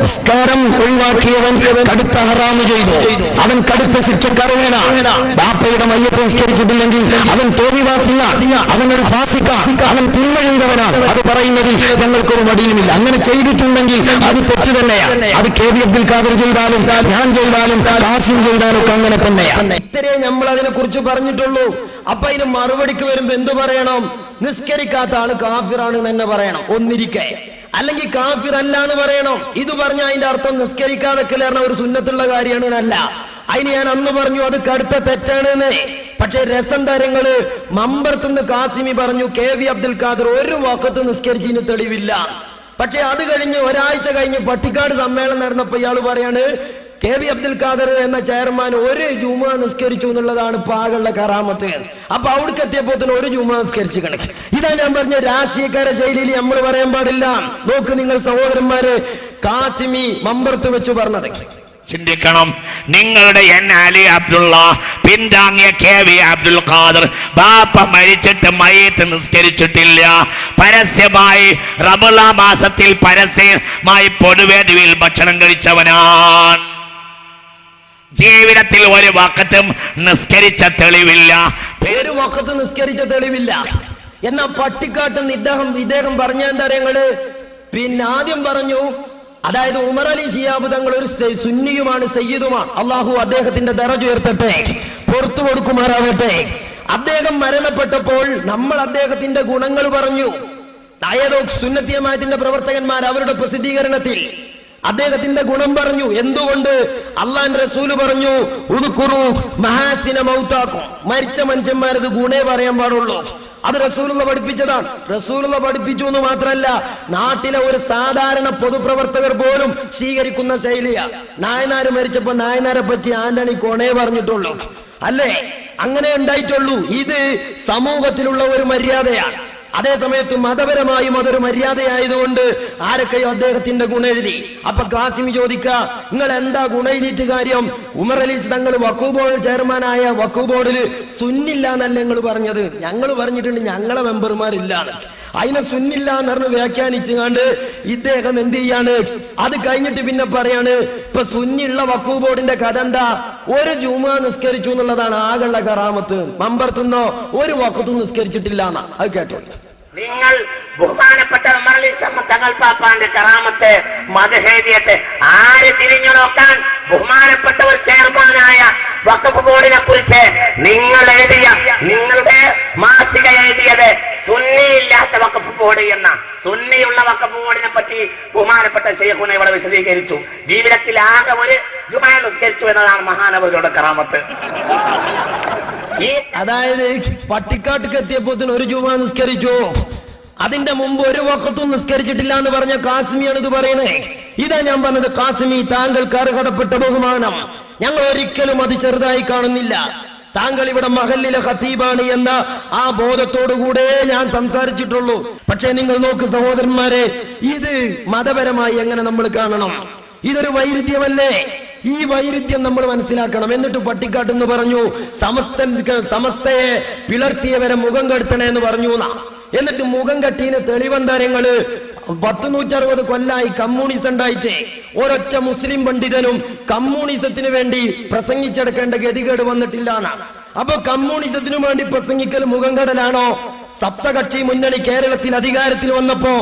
നിസ്കാരം ഒഴിവാക്കിയവൻ കടുത്ത ഹറാമ് ചെയ്തു, അവൻ കടുത്ത ശിക്ഷക്കറിയനാണ്. ബാപ്പയുടെ മയ്യത്ത് നിസ്കരിച്ചിട്ടില്ലെങ്കിൽ അവൻ തോന്നിവാസിയാണ്, അവനൊരു ഫാസിക്കാണ്, അവൻ തിന്മ ചെയ്തവനാണ്. അത് പറയുന്നതിൽ ഞങ്ങൾക്കൊരു മടിയുമില്ല. അങ്ങനെ ചെയ്തിട്ടുണ്ടെങ്കിൽ അത് തെറ്റ് തന്നെയാണ്. അത് KV അബ്ദുൽ ഖാദർ ചെയ്താലും ഞാൻ ചെയ്താലും കാസിം ചെയ്താലും ഒക്കെ അങ്ങനെ തന്നെയാണ്.
ഇത്രേ നമ്മൾ അതിനെ കുറിച്ച് പറഞ്ഞിട്ടുള്ളൂ. അപ്പൊ അതിന് മറുപടിക്ക് വരുമ്പോ എന്തു പറയണം? നിസ്കരിക്കാത്ത ആള് കാഫിറാണ് തന്നെ പറയണം ഒന്നിരിക്കെ, അല്ലെങ്കിൽ കാഫിർ അല്ല എന്ന് പറയണം. ഇത് പറഞ്ഞ അതിന്റെ അർത്ഥം നിസ്കരിക്കാതൊക്കെ ഒരു സുന്നത്തുള്ള കാര്യമാണ് അല്ല. അതിന് ഞാൻ അന്ന് പറഞ്ഞു അത് കടുത്ത തെറ്റാണ്. പക്ഷേ രസം തരങ്ങള് മമ്പർത്തുനിന്ന് കാസിമി പറഞ്ഞു KV അബ്ദുൽ ഖാദർ ഒരു വഖത്ത് നിസ്കരിച്ചതിന് തെളിവില്ല. പക്ഷെ അത് കഴിഞ്ഞ് ഒരാഴ്ച കഴിഞ്ഞ് പട്ടിക്കാട് സമ്മേളനം നടന്നപ്പോ ഇയാൾ പറയാണ് KV അബ്ദുൽ ഖാദർ എന്ന ചെയർമാൻ ഒരു ജുമുഅ നിസ്കരിച്ചു എന്നുള്ളതാണ് പാകുള്ള കറാമത്ത്. അപ്പൊ അവിടേക്ക് എത്തിയപ്പോ തന്നെ ഒരു ജുമുഅ നിസ്കരിച്ചു കണക്ക്. ഇതാ ഞാൻ പറഞ്ഞ രാഷ്ട്രീയക്കാരെ ശൈലിയിൽ നമ്മൾ പറയാൻ പാടില്ല. നോക്ക് നിങ്ങൾ സഹോദരന്മാര്, കാസിമി മമ്പർത്ത് വെച്ച് പറഞ്ഞത്
ചിന്തിക്കണം. നിങ്ങളുടെ അലി അബ്ദുള്ള പിന്താങ്ങിയ KV അബ്ദുൽ ഖാദർ ബാപ്പ മരിച്ചിട്ട് മയ്യിത്ത് നിസ്കരിച്ചിട്ടില്ല. പരസ്യമായി റമളാൻ മാസത്തിൽ പരസ്യമായി പൊതുവേദിയിൽ ഭക്ഷണം കഴിച്ചവനാണ്. ജീവിതത്തിൽ ഒരു വഖത്തും നിസ്കരിച്ച തെളിവില്ല.
ഒരു വഖത്ത് നിസ്കരിച്ച തെളിവില്ല. എന്നാ പട്ടിക്കാട്ട് ഇദ്ദേഹം പറഞ്ഞ എന്താ ഞങ്ങള് പിന്നെ ആദ്യം പറഞ്ഞു, അതായത് ഉമർ അലി ശിഹാബ് തങ്ങൾ ഒരു സുന്നിയുമാണ്, സയ്യിദുമാണ്. അള്ളാഹു അദ്ദേഹത്തിന്റെ ദറജ ഉയർത്തട്ടെ, പുറത്തു കൊടുക്കുമാറാവട്ടെ. അദ്ദേഹം മരണപ്പെട്ടപ്പോൾ നമ്മൾ അദ്ദേഹത്തിന്റെ ഗുണങ്ങൾ പറഞ്ഞു. ഏതോ സുന്നത്തിയമായത്തിന്റെ പ്രവർത്തകന്മാർ അവരുടെ പ്രസിദ്ധീകരണത്തിൽ അദ്ദേഹത്തിന്റെ ഗുണം പറഞ്ഞു. എന്തുകൊണ്ട്? അള്ളാന്റെ റസൂല് പറഞ്ഞു, ഉദ്കുറു മഹാസിന മൗതാക്കും, മരിച്ച മനുഷ്യന്മാരത് ഗുണേ പറയാൻ പാടുള്ളൂ. അത് റസൂലുള്ള പഠിപ്പിച്ചതാണ്. റസൂലുള്ള പഠിപ്പിച്ചു എന്ന് മാത്രമല്ല, നാട്ടിലെ ഒരു സാധാരണ പൊതുപ്രവർത്തകർ പോലും സ്വീകരിക്കുന്ന ശൈലിയാ. നായനാര് മരിച്ചപ്പോ നായനാരെ പറ്റി ആന്റണി കൊണേ പറഞ്ഞിട്ടുള്ളൂ, അല്ലേ? അങ്ങനെ ഉണ്ടായിട്ടുള്ളൂ. ഇത് സമൂഹത്തിലുള്ള ഒരു മര്യാദയാണ്. അതേ സമയത്ത് മതപരമായും അതൊരു മര്യാദയായതുകൊണ്ട് ആരൊക്കെയോ അദ്ദേഹത്തിന്റെ ഗുണം എഴുതി. അപ്പൊ കാസിമി ചോദിക്ക, നിങ്ങൾ എന്താ ഗുണം എഴുതിയിട്ട് കാര്യം? ഉമർ അലി തങ്ങൾ വഖഫ് ബോർഡ് ചെയർമാനായ വഖഫ് ബോർഡിൽ സുന്നില്ല എന്നല്ല നിങ്ങൾ പറഞ്ഞത്. ഞങ്ങൾ പറഞ്ഞിട്ടുണ്ട് ഞങ്ങളെ മെമ്പർമാരില്ലാന്ന്. അതിനെ സുന്നില്ല എന്ന് പറഞ്ഞ് വ്യാഖ്യാനിച്ചുകൊണ്ട് ഇദ്ദേഹം എന്ത് ചെയ്യാണ്? അത് കഴിഞ്ഞിട്ട് പിന്നെ പറയാണ്, ഇപ്പൊ സുന്നിയുള്ള വഖഫ് ബോർഡിന്റെ കഥ എന്താ? ഒരു ജുമുഅ നിസ്കരിച്ചു എന്നുള്ളതാണ് ആകെയുള്ള കറാമത്ത്. മമ്പർത്തുന്നോ ഒരു വഖത്തും നിസ്കരിച്ചിട്ടില്ല എന്നാ. അത് കേട്ടോ.
നിങ്ങൾ ബഹുമാനപ്പെട്ട ഉമർ അലി തങ്ങൾ പാപ്പാന്റെ കറാമത്തെ മതഹേദിയത്തെ ആര് തിരിഞ്ഞു നോക്കാൻ? ബഹുമാനപ്പെട്ട ഒരു ചെയർമാനായ വഖഫ് ബോർഡിനെ കുറിച്ച് നിങ്ങൾ എഴുതിയ, നിങ്ങളുടെ മാസിക എഴുതിയത് സുന്നിയില്ലാത്ത വഖഫ് ബോർഡ് എന്ന. സുന്നിയുള്ള വഖഫ് ബോർഡിനെ പറ്റി ബഹുമാനപ്പെട്ട ശൈഖുന ഇവിടെ വിശദീകരിച്ചു. ജീവിതത്തിൽ ആകെ ഒരു ജുമുഅ നിസ്കരിച്ചു എന്നതാണ് മഹാനവരുടെ കറാമത്ത്.
അതായത് പട്ടിക്കാട്ടിക്ക് എത്തിയപ്പോ ഒരു ജുമുഅ നിസ്കരിച്ചു, അതിന്റെ മുമ്പ് ഒരു വഖത്തും നിസ്കരിച്ചിട്ടില്ല എന്ന് പറഞ്ഞ കാസിമിയാണ് ഇത് പറയുന്നത്. ഇതാ ഞാൻ പറഞ്ഞത്, കാസിമി താങ്കൾക്ക് അർഹതപ്പെട്ട ബഹുമാനം ഞങ്ങൾ ഒരിക്കലും അത് ചെറുതായി കാണുന്നില്ല. താങ്കൾ ഇവിടെ മഹല്ലിലെ ഖതീബാണ് എന്ന ആ ബോധത്തോടുകൂടെ ഞാൻ സംസാരിച്ചിട്ടുള്ളൂ. പക്ഷേ നിങ്ങൾ നോക്ക് സഹോദരന്മാരെ, ഇത് മതപരമായി എങ്ങനെ നമ്മൾ കാണണം? ഇതൊരു വൈരുദ്ധ്യമല്ലേ? ഈ വൈരുദ്ധ്യം നമ്മൾ മനസ്സിലാക്കണം. എന്നിട്ട് പട്ടിക്കാട്ടെന്ന് പറഞ്ഞു, സമസ്തയെ പിളർത്തിയവരെ മുഖം കെടുത്തണേ എന്ന് പറഞ്ഞു. എന്നിട്ട് മുഖം കെട്ടിന് തെളിവന്താരങ്ങള് 160 കൊല്ലായി കമ്മ്യൂണിസം ഉണ്ടായിട്ട് ഒരൊറ്റ മുസ്ലിം പണ്ഡിതനും കമ്മ്യൂണിസത്തിന് വേണ്ടി പ്രസംഗിച്ചെടുക്കേണ്ട ഗതികേട് വന്നിട്ടില്ല എന്നാണ്. അപ്പൊ കമ്മ്യൂണിസത്തിനു വേണ്ടി പ്രസംഗിക്കൽ മുഖം കടലാണോ? സപ്തകക്ഷി മുന്നണി കേരളത്തിൽ അധികാരത്തിൽ വന്നപ്പോ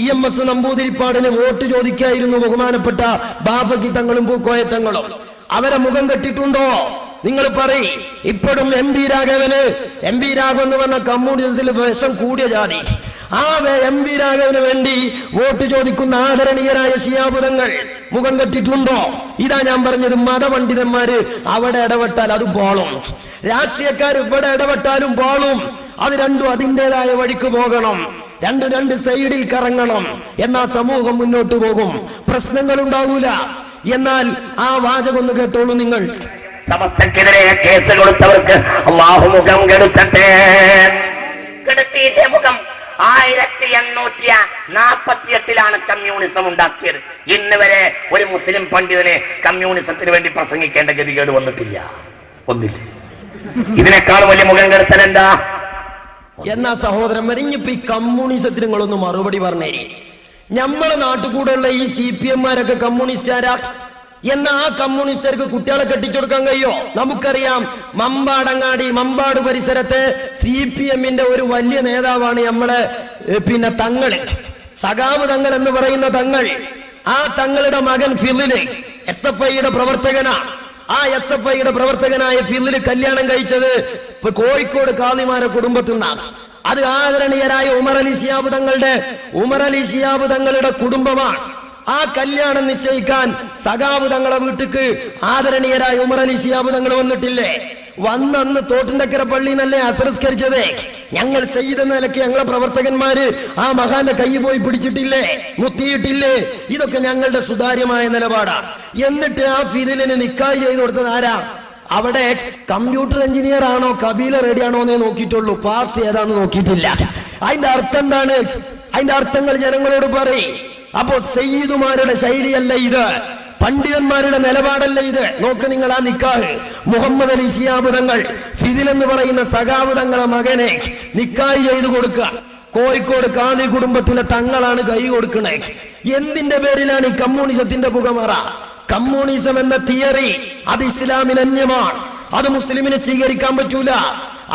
EMS നമ്പൂതിരിപ്പാടിന് വോട്ട് ചോദിക്കായിരുന്നു ബഹുമാനപ്പെട്ട ബാഫക്കി തങ്ങളും പൂക്കോയ തങ്ങളും. അവരെ മുഖം കെട്ടിട്ടുണ്ടോ? നിങ്ങൾ പറയ്. ഇപ്പോഴും MP രാഘവന്, MP രാഘവൻ എന്ന് പറഞ്ഞ കമ്മ്യൂണിസത്തിൽ വിഷം കൂടിയ ജാതി, ആ MP രാഘവന് വേണ്ടി വോട്ട് ചോദിക്കുന്ന ആദരണീയരായ ശിഹാബുദങ്ങൾ മുഖം കെട്ടിട്ടുണ്ടോ? ഇതാ ഞാൻ പറഞ്ഞത്, മതപണ്ഡിതന്മാര് അവിടെ ഇടപെട്ടാൽ അത് പോളും, രാഷ്ട്രീയക്കാർ ഇവിടെ ഇടപെട്ടാലും പോളും. അത് രണ്ടും അതിൻ്റെതായ വഴിക്ക് പോകണം. രണ്ട് സൈഡിൽ കറങ്ങണം. എന്നാ സമൂഹം മുന്നോട്ട് പോകും, പ്രശ്നങ്ങൾ ഉണ്ടാവൂല. എന്നാൽ ആ വാചകം ഒന്ന് കേട്ടോളൂ നിങ്ങൾ.
സമസ്തക്കെതിരെ കേസ് കൊടുത്തവർക്ക് അല്ലാഹു മുഖം കെടുത്തട്ടെ. കെടുത്തിയിട്ടേ മുഖം. 1848 കമ്മ്യൂണിസം ഉണ്ടാക്കിയത്. ഇന്ന് വരെ ഒരു മുസ്ലിം പണ്ഡിതനെ കമ്മ്യൂണിസത്തിന് വേണ്ടി പ്രസംഗിക്കേണ്ട ഗതികേട് വന്നിട്ടില്ല, ഒന്നില്ല. ഇതിനേക്കാൾ വലിയ മുഖം കെടുത്തൽ എന്താ?
എന്നാ സഹോദരന്മാർ, ഇനിയിപ്പോ ഈ കമ്മ്യൂണിസത്തിന് നിങ്ങളൊന്ന് മറുപടി പറഞ്ഞേ. നമ്മളെ നാട്ടുകൂടെയുള്ള ഈ CPM-മാരൊക്കെ കമ്മ്യൂണിസ്റ്റുകാരാ. എന്നാ ആ കമ്മ്യൂണിസ്റ്റുകാർക്ക് കുട്ടികളെ കെട്ടിച്ചെടുക്കാൻ കഴിയോ? നമുക്കറിയാം, മമ്പാട് പരിസരത്തെ CPM-ന്റെ ഒരു വലിയ നേതാവാണ് നമ്മളെ പിന്നെ തങ്ങള്, സഖാവ് തങ്ങൾ എന്ന് പറയുന്ന തങ്ങൾ. ആ തങ്ങളുടെ മകൻ ഫിലില് SFI-യുടെ പ്രവർത്തകനാണ്. ആ SFI-യുടെ പ്രവർത്തകനായ ഫിലില് കല്യാണം കഴിച്ചത് കോഴിക്കോട് കാളിമാരെ കുടുംബത്തിൽ നിന്നാണ്. അത് ആദരണീയരായ ഉമർ അലി ശിഹാബ് തങ്ങളുടെ കുടുംബമാണ്. ആ കല്യാണം നിശ്ചയിക്കാൻ സഖാവ് തങ്ങളെ വീട്ടിക്ക് ആദരണീയരായ ഉമർ അലി ശിഹാബ് തങ്ങൾ വന്നിട്ടില്ലേ? വന്നന്ന് തോട്ടിൻകര പള്ളി എന്നല്ലേ അസംസ്കരിച്ചതേ. ഞങ്ങൾ സയ്യിദ് എന്ന നിലയ്ക്ക് ഞങ്ങളെ പ്രവർത്തകന്മാര് ആ മഹാന്റെ കൈ പോയി പിടിച്ചിട്ടില്ലേ, മുത്തിയിട്ടില്ലേ? ഇതൊക്കെ ഞങ്ങളുടെ സുതാര്യമായ നിലപാടാണ്. എന്നിട്ട് ആ ഫിദിലിന് നിക്കാഹ് ചെയ്ത് കൊടുത്തത് ആരാ? അവിടെ കമ്പ്യൂട്ടർ എഞ്ചിനീയർ ആണോ കബീല റെഡി ആണോ എന്നേ നോക്കിയിട്ടുള്ളൂ, പാർട്ടി ഏതാന്ന് നോക്കിയിട്ടില്ല. അതിന്റെ അർത്ഥം എന്താണ്? അതിന്റെ അർത്ഥങ്ങൾ ജനങ്ങളോട് പറയും. അപ്പോ സയ്യിദുമാരുടെ ശൈലിയല്ല ഇത്, പണ്ഡിതന്മാരുടെ നിലപാടല്ല ഇത്. നോക്ക് നിങ്ങൾ ആ നിക്കാഹ് മുഹമ്മദ് അലി ശിഹാബ് തങ്ങൾ ഫിദിൽ എന്ന് പറയുന്ന സഖാബ് തങ്ങളെ മകനെ നിക്കാഹ് ചെയ്തു കൊടുക്കുക. കോഴിക്കോട് കാളി കുടുംബത്തിലെ തങ്ങളാണ് കൈ കൊടുക്കണേ. എന്തിന്റെ പേരിലാണ് ഈ കമ്മ്യൂണിസത്തിന്റെ പുകമറ? കമ്മ്യൂണിസം എന്ന തിയറി അത് ഇസ്ലാമിന് അന്യമാണ്, അത് മുസ്ലിമിന് സ്വീകരിക്കാൻ പറ്റൂല.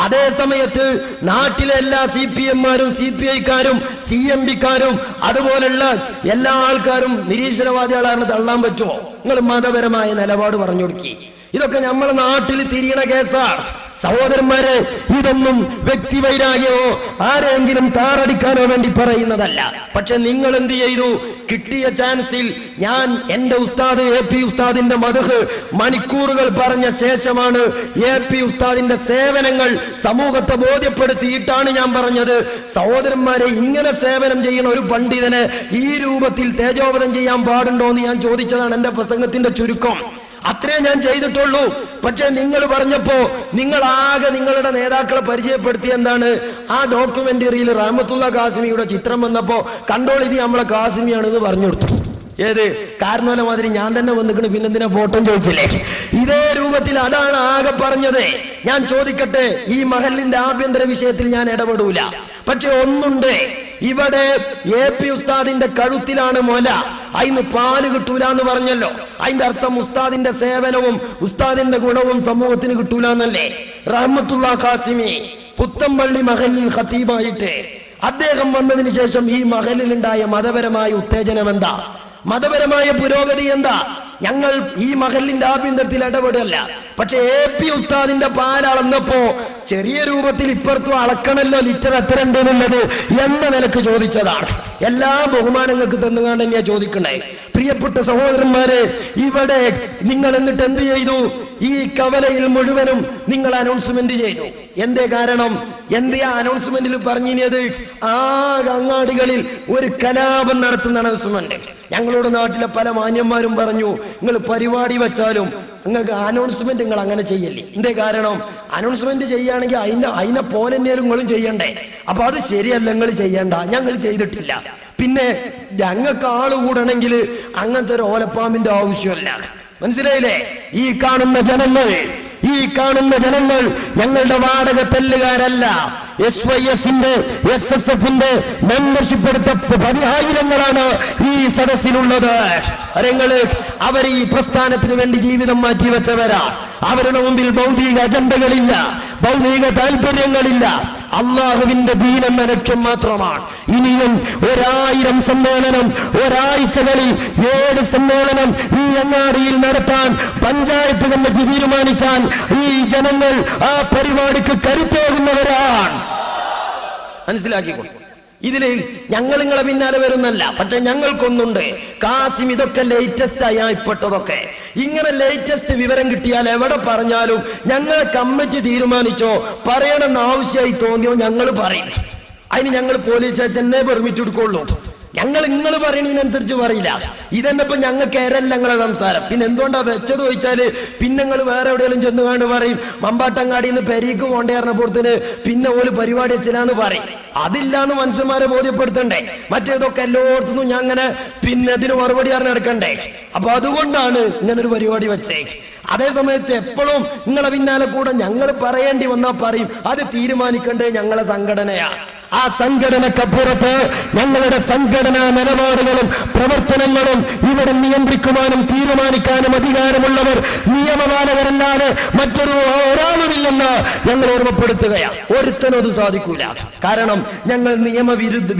അതേ സമയത്ത് നാട്ടിലെ എല്ലാ CPM-മാരും CPI-ക്കാരും CMB-ക്കാരും അതുപോലുള്ള എല്ലാ ആൾക്കാരും നിരീശ്വരവാദികളാണ് തള്ളാൻ പറ്റുമോ? നിങ്ങൾ മതപരമായ നിലപാട് പറഞ്ഞു കൊടുക്കി. ഇതൊക്കെ നമ്മളെ നാട്ടിൽ തിരിയണ കേസാണ്. സഹോദരന്മാരെ, ഇതൊന്നും വ്യക്തിവൈരാഗ്യമോ ആരെങ്കിലും താറടിക്കാനോ വേണ്ടി പറയുന്നതല്ല. പക്ഷെ നിങ്ങൾ എന്ത് ചെയ്തു? കിട്ടിയ ചാൻസിൽ ഞാൻ എന്റെ ഉസ്താദ് AP ഉസ്താദിന്റെ മദ്ഹ് മണിക്കൂറുകൾ പറഞ്ഞ ശേഷമാണ് AP ഉസ്താദിന്റെ സേവനങ്ങൾ സമൂഹത്തെ ബോധ്യപ്പെടുത്തിയിട്ടാണ് ഞാൻ പറഞ്ഞത്, സഹോദരന്മാരെ, ഇങ്ങനെ സേവനം ചെയ്യുന്ന ഒരു പണ്ഡിതനെ ഈ രൂപത്തിൽ തേജോവധം ചെയ്യാൻ പാടുണ്ടോ എന്ന് ഞാൻ ചോദിച്ചതാണ് എന്റെ പ്രസംഗത്തിന്റെ ചുരുക്കം. അത്രേ ഞാൻ ചെയ്തിട്ടുള്ളൂ. പക്ഷെ നിങ്ങൾ പറഞ്ഞപ്പോ നിങ്ങൾ ആകെ നിങ്ങളുടെ നേതാക്കളെ പരിചയപ്പെടുത്തി. എന്താണ്? ആ ഡോക്യുമെന്ററിയിൽ റഹ്മത്തുള്ള കാസിമിയുടെ ചിത്രം വന്നപ്പോ കണ്ടോൾ, ഇത് നമ്മളെ കാസിമിയാണെന്ന് പറഞ്ഞു കൊടുത്തു. ഏത് കാരണമല്ല മാതിരി ഞാൻ തന്നെ വന്നിക്കണ്, പിന്നെന്തിനാ ഫോട്ടോ ചോദിച്ചില്ലേ? ഇതേ രൂപത്തിൽ അതാണ് ആകെ പറഞ്ഞത്. ഞാൻ ചോദിക്കട്ടെ, ഈ മഹലിന്റെ ആഭ്യന്തര വിഷയത്തിൽ ഞാൻ ഇടപെടൂല. പക്ഷെ ഒന്നുണ്ട്, ഇവിടെ AP ഉസ്താദിന്റെ കഴുത്തിലാണ് മുല, അതിന് പാല് കിട്ടൂല എന്ന് പറഞ്ഞല്ലോ. അതിന്റെ അർത്ഥം ഉസ്താദിന്റെ സേവനവും ഉസ്താദിന്റെ ഗുണവും സമൂഹത്തിന് കിട്ടൂല എന്നല്ലേ? റഹ്മത്തുള്ള ഖാസിമി പുത്തമ്പള്ളി മഹലിൽ ഖതീബായിട്ട് അദ്ദേഹം വന്നതിന് ശേഷം ഈ മഹലിലുണ്ടായ മതപരമായ ഉത്തേജനം എന്താ? മതപരമായ പുരോഗതി എന്താ? ഞങ്ങൾ ഈ മഹലിന്റെ ആഭ്യന്തരത്തിൽ ഇടപെടല്ല. പക്ഷെ AP ഉസ്താദിന്റെ പാലളന്നപ്പോ ചെറിയ രൂപത്തിൽ ഇപ്പുറത്തും അളക്കണല്ലോ ലിറ്റർ എത്ര ഉണ്ടെന്നുള്ളത് എന്ന നിലക്ക് ചോദിച്ചതാണ്. എല്ലാ ബഹുമാനങ്ങൾക്ക് തന്നുകാണ്ട് തന്നെയാ ചോദിക്കണേ. പ്രിയപ്പെട്ട സഹോദരന്മാരെ, ഇവിടെ നിങ്ങൾ എന്നിട്ട് എന്ത് ചെയ്തു? ഈ കവലയിൽ മുഴുവനും നിങ്ങൾ അനൗൺസ്മെന്റ് ചെയ്തു. എന്തേ കാരണം? എന്തിയാ അനൗൺസ്മെന്റിൽ പറഞ്ഞത്? അങ്ങാടികളിൽ ഒരു കലാപം നടത്തുന്ന അനൗൺസ്മെന്റ്. ഞങ്ങളുടെ നാട്ടിലെ പല മാന്യന്മാരും പറഞ്ഞു, നിങ്ങൾ പരിപാടി വെച്ചാലും നിങ്ങൾക്ക് അനൗൺസ്മെന്റ് നിങ്ങൾ അങ്ങനെ ചെയ്യല്ലേ. എന്തേ കാരണം? അനൗൺസ്മെന്റ് ചെയ്യുകയാണെങ്കിൽ അതിനെ പോലെ തന്നെയാലും നിങ്ങളും ചെയ്യണ്ടേ. അപ്പൊ അത് ശരിയല്ല, നിങ്ങൾ ചെയ്യണ്ട. ഞങ്ങൾ ചെയ്തിട്ടില്ല. പിന്നെ ഞങ്ങൾക്ക് ആള് കൂടണമെങ്കിൽ അങ്ങനത്തെ ഒരു ഓലപ്പാമ്പിന്റെ ആവശ്യമല്ല. മനസ്സിലായില്ലേ? ഈ കാണുന്ന ജനങ്ങൾ ഞങ്ങളുടെ വാടക തെല്ലുകാരല്ല. SYS-ന്റെ SSF-ന്റെ മെമ്പർഷിപ്പ് എടുത്ത 10,000-ങ്ങളാണ് ഈ സദസ്സിലുള്ളത്. അവർ ഈ പ്രസ്ഥാനത്തിന് വേണ്ടി ജീവിതം മാറ്റിവെച്ചവരാ. അവരുടെ മുമ്പിൽ ഭൗതിക അജണ്ടകളില്ല, ഭൗതിക താല്പര്യങ്ങളില്ല. അള്ളാഹുവിന്റെ ദീൻ എന്ന ലക്ഷ്യം മാത്രമാണ്. ഇനിയും 1000 സമ്മേളനം, ഒരാഴ്ചകളിൽ 7 സമ്മേളനം ഈ അങ്ങാടിയിൽ നടത്താൻ പഞ്ചായത്ത് കമ്മിറ്റി തീരുമാനിച്ചാൽ ഈ ജനങ്ങൾ ആ പരിപാടിക്ക് കരുത്തേകുന്നവരാണ്. മനസ്സിലാക്കിക്കോ. ഇതില് ഞങ്ങൾ നിങ്ങളെ പിന്നാലെ വരുന്നല്ല. പക്ഷെ ഞങ്ങൾക്കൊന്നുണ്ട്, കാസിം ഇതൊക്കെ ലേറ്റസ്റ്റ് ആയിപ്പെട്ടതൊക്കെ ഇങ്ങനെ ലേറ്റസ്റ്റ് വിവരം കിട്ടിയാൽ എവിടെ പറഞ്ഞാലും ഞങ്ങൾ കമ്മിറ്റി തീരുമാനിച്ചോ പറയണമെന്ന് ആവശ്യമായി തോന്നിയോ ഞങ്ങൾ പറയും. അതിന് ഞങ്ങൾ പോലീസ് സ്റ്റേഷനെ പെർമിറ്റ് എടുക്കുള്ളൂ. ഞങ്ങൾ നിങ്ങൾ പറയണതിനനുസരിച്ച് പറയില്ല. ഇതന്നെ ഇപ്പൊ ഞങ്ങൾക്ക് ഏരല്ല ഞങ്ങളെ സംസാരം. പിന്നെ എന്തുകൊണ്ടാ വെച്ചത് ചോദിച്ചാല് പിന്നെ നിങ്ങൾ വേറെ എവിടെയെങ്കിലും ചെന്നുകാണ്ട് പറയും മമ്പാട്ടങ്ങാടിയിൽ നിന്ന് പെരീക്ക് കൊണ്ടേറിനപ്പുറത്തിന് പിന്നെ ഒരു പരിപാടി വെച്ചില്ലാന്ന് പറയും. അതില്ലാന്ന് മനുഷ്യന്മാരെ ബോധ്യപ്പെടുത്തണ്ടേ. മറ്റേതൊക്കെ എല്ലായിടത്തുനിന്നും ഞാൻ അങ്ങനെ പിന്നെ ഇതിന് മറുപടി നടക്കണ്ടേ. അപ്പൊ അതുകൊണ്ടാണ് ഇങ്ങനൊരു പരിപാടി വെച്ചേ. അതേ സമയത്ത് എപ്പോഴും നിങ്ങളെ പിന്നാലെ കൂടെ ഞങ്ങൾ പറയേണ്ടി വന്നാ പറയും. അത് തീരുമാനിക്കേണ്ടേ ഞങ്ങളെ സംഘടനയാ. ആ സംഘടനക്കപ്പുറത്ത് ഞങ്ങളുടെ സംഘടനാ നിലപാടുകളും പ്രവർത്തനങ്ങളും ഇവിടെ നിയന്ത്രിക്കുവാനും തീരുമാനിക്കാനും അധികാരമുള്ളവർ നിയമപാലകരല്ലാതെ ഒരാളുമില്ലെന്ന് ഞങ്ങൾ ഓർമ്മപ്പെടുത്തുകയാണ്. ഒരുത്തനും അത് സാധിക്കൂല. കാരണം ഞങ്ങൾ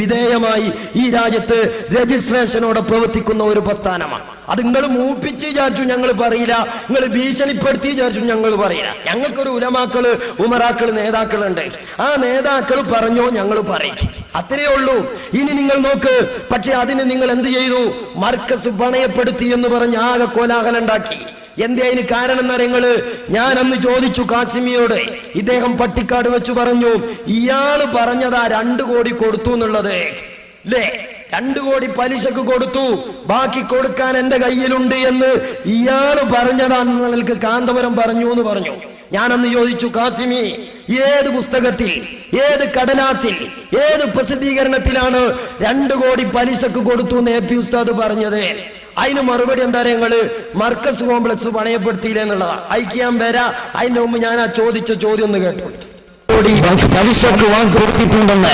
വിധേയമായി ഈ രാജ്യത്ത് രജിസ്ട്രേഷനോടെ പ്രവർത്തിക്കുന്ന ഒരു പ്രസ്ഥാനമാണ്. അത് നിങ്ങൾ മൂപ്പിച്ച് വിചാരിച്ചു ഞങ്ങൾ പറയില്ല, നിങ്ങൾ ഭീഷണിപ്പെടുത്തി വിചാരിച്ചു ഞങ്ങൾ പറയില്ല. ഞങ്ങൾക്കൊരു ഉലമാക്കള് ഉമറാക്കള് നേതാക്കളുണ്ട്. ആ നേതാക്കൾ പറഞ്ഞോ ഞങ്ങൾ പറയും, അത്രയേ ഉള്ളൂ. ഇനി നിങ്ങൾ നോക്ക്. പക്ഷെ അതിന് നിങ്ങൾ എന്ത് ചെയ്തു? മർക്കസ് പണയപ്പെടുത്തി എന്ന് പറഞ്ഞ് ആകെ കോലാഹലം ഉണ്ടാക്കി. എന്തേ അതിന് കാരണം എന്നറിയങ്ങള്? ഞാൻ അന്ന് ചോദിച്ചു കാസിമിയോട്, ഇദ്ദേഹം പട്ടിക്കാട് വെച്ച് പറഞ്ഞു ഇയാള് പറഞ്ഞതാ 2 കോടി കൊടുത്തു എന്നുള്ളത് അല്ലേ, 2 കോടി പലിശക്ക് കൊടുത്തു, ബാക്കി കൊടുക്കാൻ എന്റെ കയ്യിലുണ്ട് എന്ന് ഇയാള് പറഞ്ഞതാണെന്ന് നിങ്ങൾക്ക് കാന്തപുരം പറഞ്ഞു എന്ന് പറഞ്ഞു. ഞാനന്ന് ചോദിച്ചു കാസിമി, ഏത് പുസ്തകത്തിൽ, ഏത് കടലാസിൽ, ഏത് പ്രസിദ്ധീകരണത്തിലാണ് 2 കോടി പലിശക്ക് കൊടുത്തു എന്ന് AP ഉസ്താദ് പറഞ്ഞത്? അതിന് മറുപടി എന്താ നിങ്ങള്? മർക്കസ് കോംപ്ലക്സ് പണയപ്പെടുത്തിയില്ല എന്നുള്ളതാ. അയക്കാൻ വരാ. അതിന്റെ മുമ്പ് ഞാൻ ആ ചോദിച്ച ചോദ്യം ഒന്ന് കേട്ടു.
പലിശക്ക് കൊടുത്തിട്ടുണ്ടെന്ന്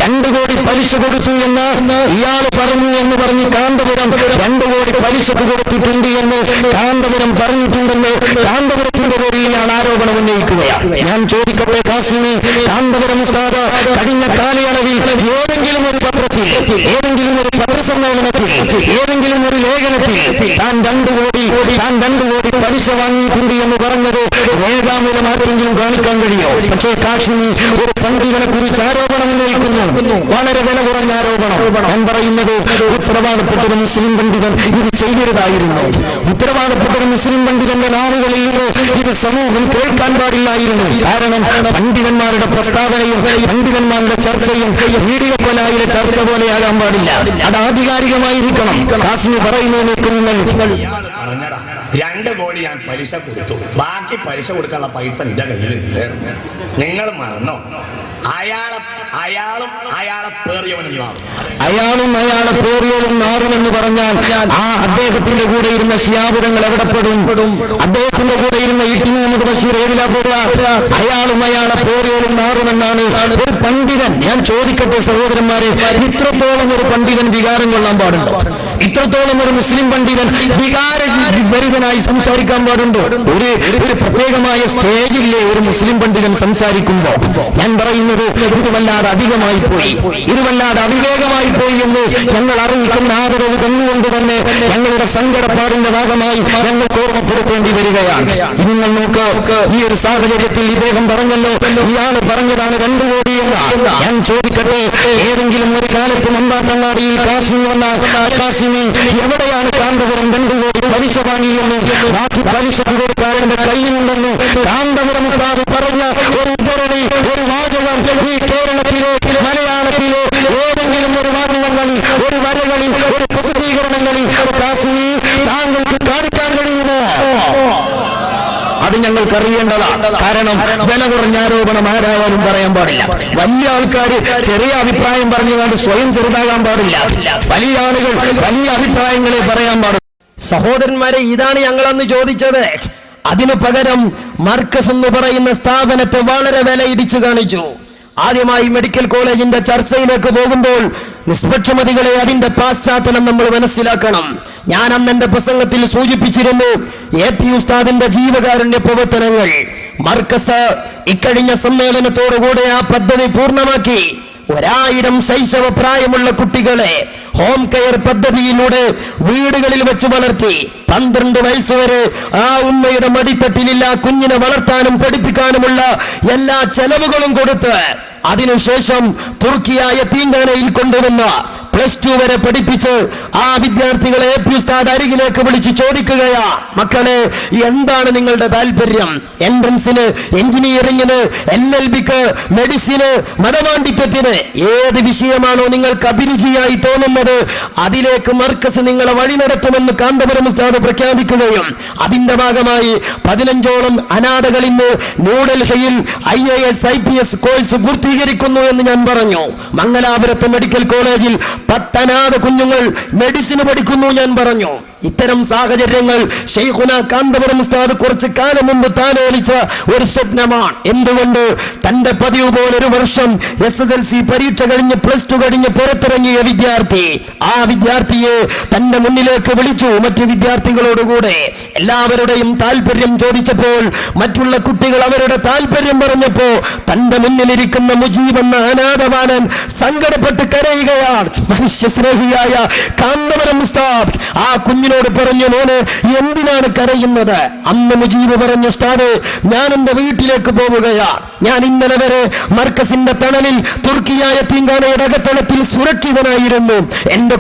2 കോടി പലിശ കൊടുത്തു എന്ന് ഇയാൾ പറഞ്ഞു എന്ന് പറഞ്ഞ് കാന്തപുരം 2 കോടി പലിശക്ക് കൊടുത്തിട്ടുണ്ട് എന്ന് കാന്തപുരം പറഞ്ഞിട്ടുണ്ടെന്ന് കാന്തപുരത്തിന്റെ പേരിൽ ഞാൻ ആരോപണം ഉന്നയിക്കുകയാണ്. ഞാൻ ചോദിക്കട്ടെ കാസിമി, കാന്തപുരം ഉസ്താദ് കഴിഞ്ഞ കാലയളവിൽ ഏതെങ്കിലും ഒരു പത്രത്തിൽ, ഏതെങ്കിലും ഒരു പത്രസമ്മേളനത്തിൽ, ഏതെങ്കിലും ഒരു ലേഖനത്തിൽ താൻ 2 കോടി പലിശ വാങ്ങിയിട്ടുണ്ട് എന്ന് പറഞ്ഞത് രേഖാമൂലം ആർക്കെങ്കിലും കാണിക്കാൻ കഴിയോ? പക്ഷേ കാശ്മീർ ഒരു പണ്ഡിതനെ കുറിച്ച് ആരോപണം ഉന്നയിക്കുന്നു, വളരെ വില കുറഞ്ഞ ആരോപണം. ഞാൻ പറയുന്നത് ഉത്തരവാദപ്പെട്ട ഒരു മുസ്ലിം പണ്ഡിതൻ ഇത് ചെയ്യരുതായിരുന്നു. ഉത്തരവാദപ്പെട്ട ഒരു മുസ്ലിം പണ്ഡിതന്റെ നാളുകളിൽ ഇത് സമൂഹം കേൾക്കാൻ പാടില്ലായിരുന്നു. കാരണം പണ്ഡിതന്മാരുടെ പ്രസ്താവനയും പണ്ഡിതന്മാരുടെ ചർച്ചയും വീഡിയോ കൊലായിലെ ചർച്ച പോലെയാകാൻ പാടില്ല. അത് ആധികാരികമായിരിക്കണം. കാശ്മീർ പറയുന്നതിനെ
പറഞ്ഞടാ 2 കോടി ഞാൻ പലിശ കൊടുത്തു, ബാക്കി പലിശ കൊടുക്കാനുള്ള പൈസ എന്റെ കയ്യിലുണ്ട്. നിങ്ങൾ മറന്നോ? അയാളും അയാളെ പേറിയവനും നാറുമെന്ന് പറഞ്ഞാൽ ആ അദ്ദേഹത്തിന്റെ കൂടെ ഇരുന്ന ശിഹാബുദങ്ങൾ എവിടെ പെടും? അദ്ദേഹത്തിന്റെ കൂടെ ഇരുന്ന ഇ.ടി. മുഹമ്മദ് ബഷീർ ഏതിലാ പോവുക? അയാളും അയാളെ പേറിയവനും നാറുമെന്നാണ് ഒരു പണ്ഡിതൻ. ഞാൻ ചോദിക്കട്ടെ സഹോദരന്മാരെ, ഇത്രത്തോളം ഒരു പണ്ഡിതൻ വികാരം കൊള്ളാൻ പാടുണ്ടോ? ഇത്രത്തോളം ഒരു മുസ്ലിം പണ്ഡിതൻ വികാരഭരിതനായി സംസാരിക്കാൻ പാടുണ്ടോ? ഒരു പ്രത്യേകമായ സ്റ്റേജില്ലേ ഒരു മുസ്ലിം പണ്ഡിതൻ സംസാരിക്കുമ്പോ? ഞാൻ പറയുന്നത് ഇത് വല്ലാതെ അധികമായി പോയി, ഇത് വല്ലാതെ അവിവേകമായി പോയി എന്ന് ഞങ്ങൾ അറിയിക്കുന്ന ആദരവ് തന്നുകൊണ്ട് തന്നെ ഞങ്ങളുടെ സങ്കടപ്പാടിന്റെ ഭാഗമായി ഞങ്ങൾക്ക് ഓർമ്മപ്പെടുത്തേണ്ടി വരികയാണ്. നിങ്ങൾ നോക്ക്, ഈ ഒരു സാഹചര്യത്തിൽ ഇദ്ദേഹം പറഞ്ഞല്ലോ, ഇയാൾ പറഞ്ഞതാണ് 2 കോടി എന്ന്. ഞാൻ ചോദിക്കട്ടെ, ഏതെങ്കിലും ഒരു കാലത്ത് മമ്പാട്ടങ്ങാടിയിൽ കാസിമി എവിടെയാണ് കാന്തപുരം 2 കോടി പലിശ വാങ്ങിയെന്ന്, ബാക്കി പലിശ കൊടുക്കാരന്റെ കയ്യിലുണ്ടെന്ന് കാന്തപുരം ഉസ്താദ് പറഞ്ഞ ഒരു ഉദ്ധരണി, ഒരു വാചകം ഈ കേരളത്തിലെ മലയാളത്തിലെ ഏതെങ്കിലും ഒരു വാചകങ്ങളിൽ, ഒരു വരകളിൽ, ഒരു പ്രസിദ്ധീകരണങ്ങളിൽ കാസിമി താങ്കൾക്ക് കാണിക്കാൻ കഴിയുമോ? അത് ഞങ്ങൾക്ക് അറിയേണ്ടതാണ്. കാരണം വില കുറഞ്ഞ ആരോപണം ആരാവാനും പറയാൻ പാടില്ല. വലിയ ആൾക്കാർ ചെറിയ അഭിപ്രായം പറഞ്ഞുകൊണ്ട് സ്വയം ചെറുതാകാൻ പാടില്ല. വലിയ ആളുകൾ വലിയ അഭിപ്രായങ്ങളെ പറയാൻ പാടില്ല.
സഹോദരന്മാരെ, ഇതാണ് ഞങ്ങളന്ന് ചോദിച്ചത്. അതിനു പകരം മർക്കസ് എന്ന് പറയുന്ന സ്ഥാപനത്തെ വളരെ വിലയിടിച്ചു കാണിച്ചു. ആദ്യമായി മെഡിക്കൽ കോളേജിന്റെ ചർച്ചയിലേക്ക് പോകുമ്പോൾ നിഷ്പക്ഷമതികളെ അതിന്റെ പാശ്ചാത്തലം നമ്മൾ മനസ്സിലാക്കണം. ഞാൻ അന്ന് എന്റെ പ്രസംഗത്തിൽ സൂചിപ്പിച്ചിരുന്നു, AP ഉസ്താദിന്റെ ജീവകാരുണ്യ പ്രവർത്തനങ്ങൾ. മർക്കസ് ഇക്കഴിഞ്ഞ സമ്മേളനത്തോടുകൂടെ ആ പദ്ധതി പൂർണ്ണമാക്കി. 1000 ശൈശവ പ്രായമുള്ള കുട്ടികളെ ഹോം കെയർ പദ്ധതിയിലൂടെ വീടുകളിൽ വെച്ച് വളർത്തി 12 വയസ്സുവരെ ആ ഉമ്മയുടെ മടിത്തട്ടിലില്ല കുഞ്ഞിനെ വളർത്താനും പഠിപ്പിക്കാനുമുള്ള എല്ലാ ചെലവുകളും കൊടുത്ത് അതിനുശേഷം തുർക്കിയായ തീങ്കാനയിൽ കൊണ്ടുവന്ന +2 വരെ പഠിപ്പിച്ച് ആ വിദ്യാർത്ഥികളെ AP ഉസ്താദ് അരികിലേക്ക് വിളിച്ച് ചോദിക്കുകയാ, മക്കളെ എന്താണ് നിങ്ങളുടെ താല്പര്യം? എൻട്രൻസിന്, എഞ്ചിനീയറിംഗിന്, LLBക്ക്, മെഡിസിന്, മതപാണ്ഡിത്യത്തിന് ഏത് വിഷയമാണോ നിങ്ങൾക്ക് അഭിരുചിയായി തോന്നുന്നത് അതിലേക്ക് മർക്കസ് നിങ്ങളെ വഴി നടത്തുമെന്ന് കാന്തപുരം ഉസ്താദ് പ്രഖ്യാപിക്കുകയും അതിന്റെ ഭാഗമായി 15ഓളം അനാഥകൾ ഇന്ന് ന്യൂഡൽഹിയിൽ IAS IPS കോഴ്സ് പൂർത്തീകരിക്കുന്നു എന്ന് ഞാൻ പറഞ്ഞു. മംഗലാപുരത്ത് മെഡിക്കൽ കോളേജിൽ 10 അനാഥ കുഞ്ഞുങ്ങൾ മെഡിസിന് പഠിക്കുന്നു ഞാൻ പറഞ്ഞു. ഇത്തരം സാഹചര്യങ്ങൾ ശൈഖുന കാന്തപുരം ഉസ്താദ് കുറച്ച് കാലം മുമ്പ് താലോലിച്ച ഒരു സ്വപ്നമാണ്. എന്തുകൊണ്ട്? തന്റെ പതിവ് പോലെ ഒരു വർഷം SSLC പരീക്ഷ കഴിഞ്ഞ് +2 കഴിഞ്ഞ് പുറത്തിറങ്ങിയ വിദ്യാർത്ഥി, ആ വിദ്യാർത്ഥിയെ തന്റെ മുന്നിലേക്ക് വിളിച്ചു മറ്റു വിദ്യാർത്ഥികളോടുകൂടെ. എല്ലാവരുടെയും താല്പര്യം ചോദിച്ചപ്പോൾ മറ്റുള്ള കുട്ടികൾ അവരുടെ താല്പര്യം പറഞ്ഞപ്പോ തന്റെ മുന്നിലിരിക്കുന്ന മുജീബ് എന്ന അനാഥബാലൻ സങ്കടപ്പെട്ട് കരയുകയാണ്. മനുഷ്യസ്നേഹിയായ കാന്തപുരം ഉസ്താദ് ആ കുഞ്ഞിനോട് പറഞ്ഞു, മോനെ എന്തിനാണ് കരയുന്നത്? അന്ന് മുജീബ് പറഞ്ഞു, ഉസ്താദേ ഞാൻ എന്റെ വീട്ടിലേക്ക് പോവുകയാണ്, ഞാൻ ഇന്നലെ വരെ മർക്കസിന്റെ തണലിൽ തുർക്കിയായ തീങ്കാനയുടെ അകത്തളത്തിൽ സുരക്ഷിതനായിരുന്നു. എന്റെ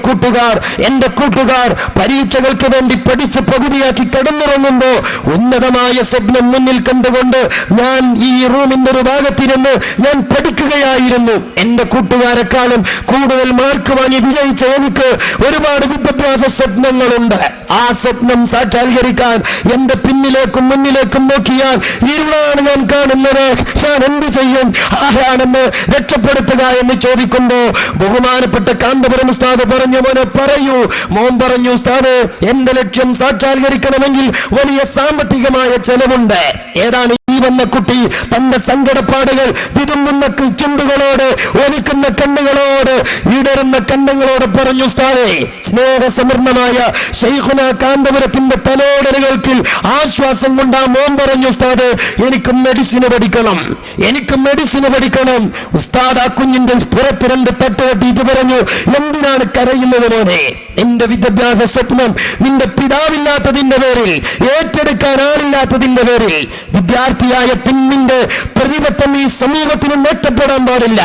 കൂട്ടുകാർ പരീക്ഷകൾക്ക് വേണ്ടി പഠിച്ച് പകുതിയാക്കി കടന്നുറങ്ങുമ്പോ ഉന്നതമായ സ്വപ്നം മുന്നിൽ കണ്ടുകൊണ്ട് ഞാൻ ഈ റൂമിന്റെ ഒരു ഭാഗത്തിരുന്ന് ഞാൻ പഠിക്കുകയായിരുന്നു. എന്റെ കൂട്ടുകാരെക്കാളും കൂടുതൽ മാർക്ക് വാങ്ങി വിജയിച്ച എനിക്ക് ഒരുപാട് വിദ്യാഭ്യാസ സ്വപ്നങ്ങളുണ്ട്. ആ സ്വപ്നം സാക്ഷാത്കരിക്കാൻ എന്റെ പിന്നിലേക്കും മുന്നിലേക്കും നോക്കിയാൽ ഇരുളാണ് ഞാൻ കാണുന്നത്. ഞാൻ എന്ത് ചെയ്യും? ആരാണെന്ന് രക്ഷപ്പെടുത്തുക എന്ന് ചോദിക്കുമ്പോ ബഹുമാനപ്പെട്ട കാന്തപുരം ഉസ്താദ് പറഞ്ഞു, മോനെ പറയൂ. മോൻ പറഞ്ഞു, ഉസ്താദ് എന്റെ ലക്ഷ്യം സാക്ഷാത്കരിക്കണമെങ്കിൽ വലിയ സാമ്പത്തികമായ ചെലവുണ്ട്. ഏതാണ് ഈ വന്ന കുട്ടി തന്റെ സങ്കടപ്പാടുകൾ വിതുമ്പുന്ന ചുണ്ടുകളോട് ഒലിക്കുന്ന കണ്ണുകളോട് ഇടറുന്ന കണ്ണുകളോട് പറഞ്ഞു, ഉസ്താദേ സ്നേഹസമൃദ്ധമായ ശൈഖുന കാന്തപുരത്തിന്റെ തലോടലുകൾക്ക് ആശ്വാസം കൊണ്ട് ആ മോൻ പറഞ്ഞു, ഉസ്താദ് എനിക്ക് മെഡിസിന് പഠിക്കണം. ഉസ്താദ് ആ കുഞ്ഞിന്റെ പുറത്ത് 2 തട്ട് കെട്ടിയിട്ട് പറഞ്ഞു, എന്തിനാണ് കരയുന്നത് മോനെ? നിന്റെ വിദ്യാഭ്യാസ സ്വപ്നം നിന്റെ പിതാവില്ലാത്തതിന്റെ പേരിൽ, ഏറ്റെടുക്കാൻ ആളില്ലാത്തതിന്റെ പേരിൽ വിദ്യാർത്ഥിയായ പിന്നിന്റെ പ്രതിബദ്ധം ഈ സമൂഹത്തിന് നേട്ടപ്പെടാൻ പാടില്ല.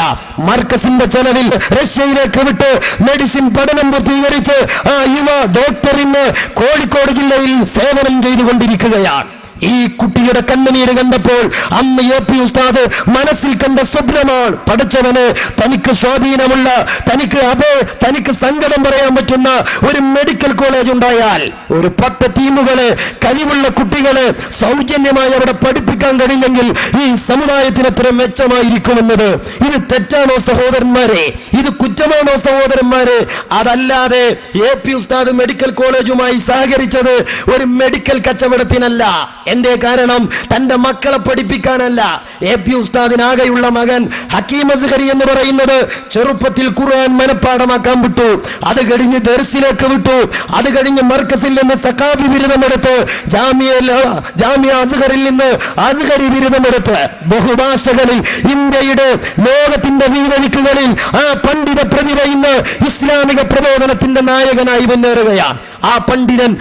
മർക്കസിന്റെ ചെലവിൽ റഷ്യയിലേക്ക് വിട്ട് മെഡിസിൻ പഠനം പൂർത്തീകരിച്ച് ആ യുവ ഡോക്ടറിന് കോഴിക്കോട് ജില്ലയിൽ സേവനം ചെയ്തുകൊണ്ടിരിക്കുകയാണ്. ഈ കുട്ടിയുടെ കണ്ണുനീര് കണ്ടപ്പോൾ അന്ന് AP ഉസ്താദ് മനസ്സിൽ കണ്ട സ്വപ്നമാണ്, പഠിച്ചവന് തനിക്ക് സ്വാധീനമുള്ള, തനിക്ക് സങ്കടം പറയാൻ പറ്റുന്ന ഒരു മെഡിക്കൽ കോളേജ് ഉണ്ടായാൽ ഒരു 10 ടീമുകളെ കഴിവുള്ള കുട്ടികളെ സൗജന്യമായി അവിടെ പഠിപ്പിക്കാൻ കഴിഞ്ഞെങ്കിൽ ഈ സമുദായത്തിന് എത്ര മെച്ചമായിരിക്കുമെന്നത്. ഇത് തെറ്റാണോ സഹോദരന്മാരെ? ഇത് കുറ്റമാണോ സഹോദരന്മാരെ? അതല്ലാതെ AP ഉസ്താദ് മെഡിക്കൽ കോളേജുമായി സഹകരിച്ചത് ഒരു മെഡിക്കൽ കച്ചവടത്തിനല്ല. എന്തേ കാരണം? തന്റെ മക്കളെ പഠിപ്പിക്കാനല്ല. AP ഉസ്താദിനാകെയുള്ള മകൻ ഹക്കീം അസ്ഹരി എന്ന് പറയുന്നത് ചെറുപ്പത്തിൽ ഖുർആൻ മനഃപ്പാഠമാക്കാൻ വിട്ടു. അത് കഴിഞ്ഞ് ദർസിലേക്ക് വിട്ടു. അത് കഴിഞ്ഞ് മർക്കസിൽ നിന്ന് സഖാഫി ബിരുദമെടുത്ത് ജാമിയ അസ്ഹറിൽ നിന്ന് അസ്ഹരി ബിരുദമെടുത്ത് ബഹുഭാഷകളിൽ ഇന്ത്യയുടെ ലോകത്തിന്റെ വിവിധ ദിക്കുകളിൽ ആ പണ്ഡിത പ്രതിഭ ഇന്ന് ഇസ്ലാമിക പ്രബോധനത്തിന്റെ നായകനായി മുന്നേറുകയാണ്. ആ പണ്ഡിതൻ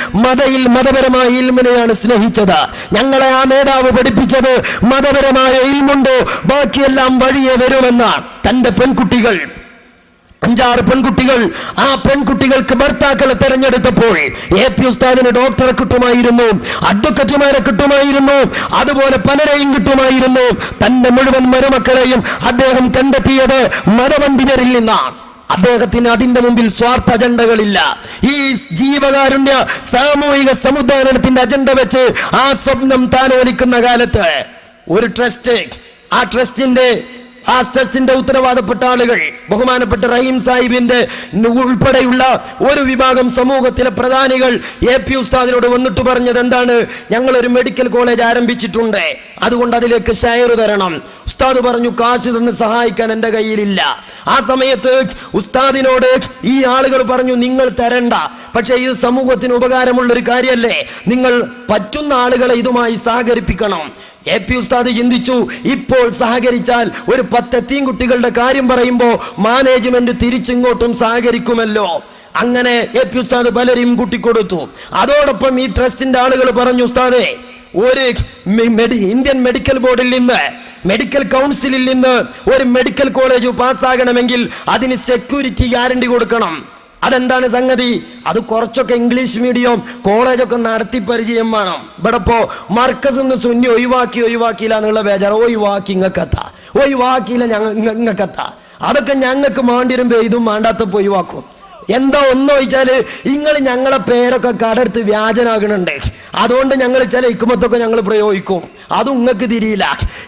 മതപരമായ ഇൽമിനെയാണ് സ്നേഹിച്ചത്. ഞങ്ങളെ ആ നേതാവ് പഠിപ്പിച്ചത് മതപരമായ ഇൽമുണ്ടോ ബാക്കിയെല്ലാം വഴിയെ വരുമെന്നാണ്. തന്റെ പെൺകുട്ടികൾ 5-6 പെൺകുട്ടികൾ, ആ പെൺകുട്ടികൾക്ക് ഭർത്താക്കളെ തെരഞ്ഞെടുത്തപ്പോൾ AP ഉസ്താദിന് ഡോക്ടറെ കിട്ടുമായിരുന്നു, അഡ്വക്കറ്റുമാരെ കിട്ടുമായിരുന്നു, അതുപോലെ പലരെയും കിട്ടുമായിരുന്നു. തന്റെ മുഴുവൻ മരുമക്കളെയും അദ്ദേഹം കണ്ടെത്തിയത് മതപണ്ഡിതരിൽ നിന്നാണ്. അദ്ദേഹത്തിന് അതിന്റെ മുമ്പിൽ സ്വാർത്ഥ അജണ്ടകളില്ല. ഈ ജീവകാരുണ്യ സാമൂഹിക സമുദായത്തിന്റെ അജണ്ട വെച്ച് ആ സ്വപ്നം താലോലിക്കുന്ന കാലത്ത് ഒരു ട്രസ്റ്റ്, ആ ട്രസ്റ്റിന്റെ ഉത്തരവാദപ്പെട്ട ആളുകൾ, ബഹുമാനപ്പെട്ട റഹീം സാഹിബിന്റെ ഉൾപ്പെടെയുള്ള ഒരു വിഭാഗം സമൂഹത്തിലെ പ്രധാനികൾ AP ഉസ്താദിനോട് വന്നിട്ട് പറഞ്ഞത് എന്താണ്? ഞങ്ങളൊരു മെഡിക്കൽ കോളേജ് ആരംഭിച്ചിട്ടുണ്ട്, അതുകൊണ്ട് അതിലേക്ക് ഷെയർ തരണം. ഉസ്താദ് പറഞ്ഞു, കാശ് തന്ന് സഹായിക്കാൻ എന്റെ കയ്യിലില്ല. ആ സമയത്ത് ഉസ്താദിനോട് ഈ ആളുകൾ പറഞ്ഞു, നിങ്ങൾ തരണ്ട, പക്ഷെ ഇത് സമൂഹത്തിന് ഉപകാരമുള്ള ഒരു കാര്യമല്ലേ, നിങ്ങൾ പറ്റുന്ന ആളുകളെ ഇതുമായി സഹകരിപ്പിക്കണം. AP ഉസ്താദ് ചിന്തിച്ചു, ഇപ്പോൾ സഹകരിച്ചാൽ ഒരു 10 കുട്ടികളുടെ കാര്യം പറയുമ്പോൾ മാനേജ്മെന്റ് തിരിച്ചിങ്ങോട്ടും സഹകരിക്കുമല്ലോ. അങ്ങനെ AP ഉസ്താദ് പലരെയും കൂട്ടിക്കൊടുത്തു. അതോടൊപ്പം ഈ ട്രസ്റ്റിന്റെ ആളുകൾ പറഞ്ഞു, ഉസ്താദേ ഒരു ഇന്ത്യൻ മെഡിക്കൽ ബോർഡിൽ നിന്ന്, മെഡിക്കൽ കൗൺസിലിൽ നിന്ന് ഒരു മെഡിക്കൽ കോളേജ് പാസ്സാകണമെങ്കിൽ അതിന് സെക്യൂരിറ്റി ഗ്യാരണ്ടി കൊടുക്കണം. അതെന്താണ് സംഗതി? അത് കുറച്ചൊക്കെ ഇംഗ്ലീഷ് മീഡിയം കോളേജൊക്കെ നടത്തി പരിചയം വേണം. ഇവിടെ ഇപ്പോ മർക്കസ് നിന്ന് സുന്നി ഒഴിവാക്കിയില്ല എന്നുള്ള ബേജാർ. ഒഴിവാക്കിയില്ല ഞങ്ങൾക്കെത്താ, അതൊക്കെ ഞങ്ങൾക്ക് മാണ്ടിരുമ്പോ ഇതും മാണ്ടാത്തപ്പോ ഒഴിവാക്കും. എന്താ ഒന്ന് ചോദിച്ചാല്, നിങ്ങൾ ഞങ്ങളെ പേരൊക്കെ കടർത്ത് വ്യാജനാകണുണ്ട്, അതുകൊണ്ട് ഞങ്ങൾ ചില ഇക്കുമത്തൊക്കെ ഞങ്ങൾ പ്രയോഗിക്കും. അതും നിങ്ങൾക്ക് തിരിയില്ല.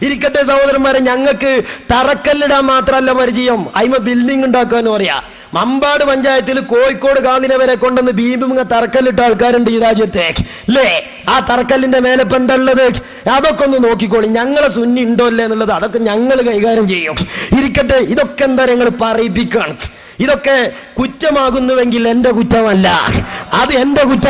ഇരിക്കട്ടെ സഹോദരന്മാരെ, ഞങ്ങൾക്ക് തറക്കല്ലിടാൻ മാത്രമല്ല പരിചയം, അതിമ ബിൽഡിംഗ് ഉണ്ടാക്കാന്ന് പറയാ. മമ്പാട് പഞ്ചായത്തിൽ കോഴിക്കോട് ഗാന്ധിനെ വരെ കൊണ്ടുവന്ന് ബീബിങ്ങ തറക്കല്ലിട്ട ആൾക്കാരുണ്ട് ഈ രാജ്യത്തെ, അല്ലേ? ആ തറക്കല്ലിന്റെ മേലെ ഇപ്പൊ എന്താ ഉള്ളത്? അതൊക്കെ ഒന്ന് നോക്കിക്കോളി. ഞങ്ങളെ സുന്നി ഉണ്ടോ അല്ലേ എന്നുള്ളത് അതൊക്കെ ഞങ്ങൾ കൈകാര്യം ചെയ്യും. ഇരിക്കട്ടെ, ഇതൊക്കെ എന്താ ഞങ്ങൾ പറയിപ്പിക്കാണ്. ഇതൊക്കെ കുറ്റമാകുന്നുവെങ്കിൽ എന്റെ കുറ്റമല്ല, അത് എന്റെ കുറ്റം.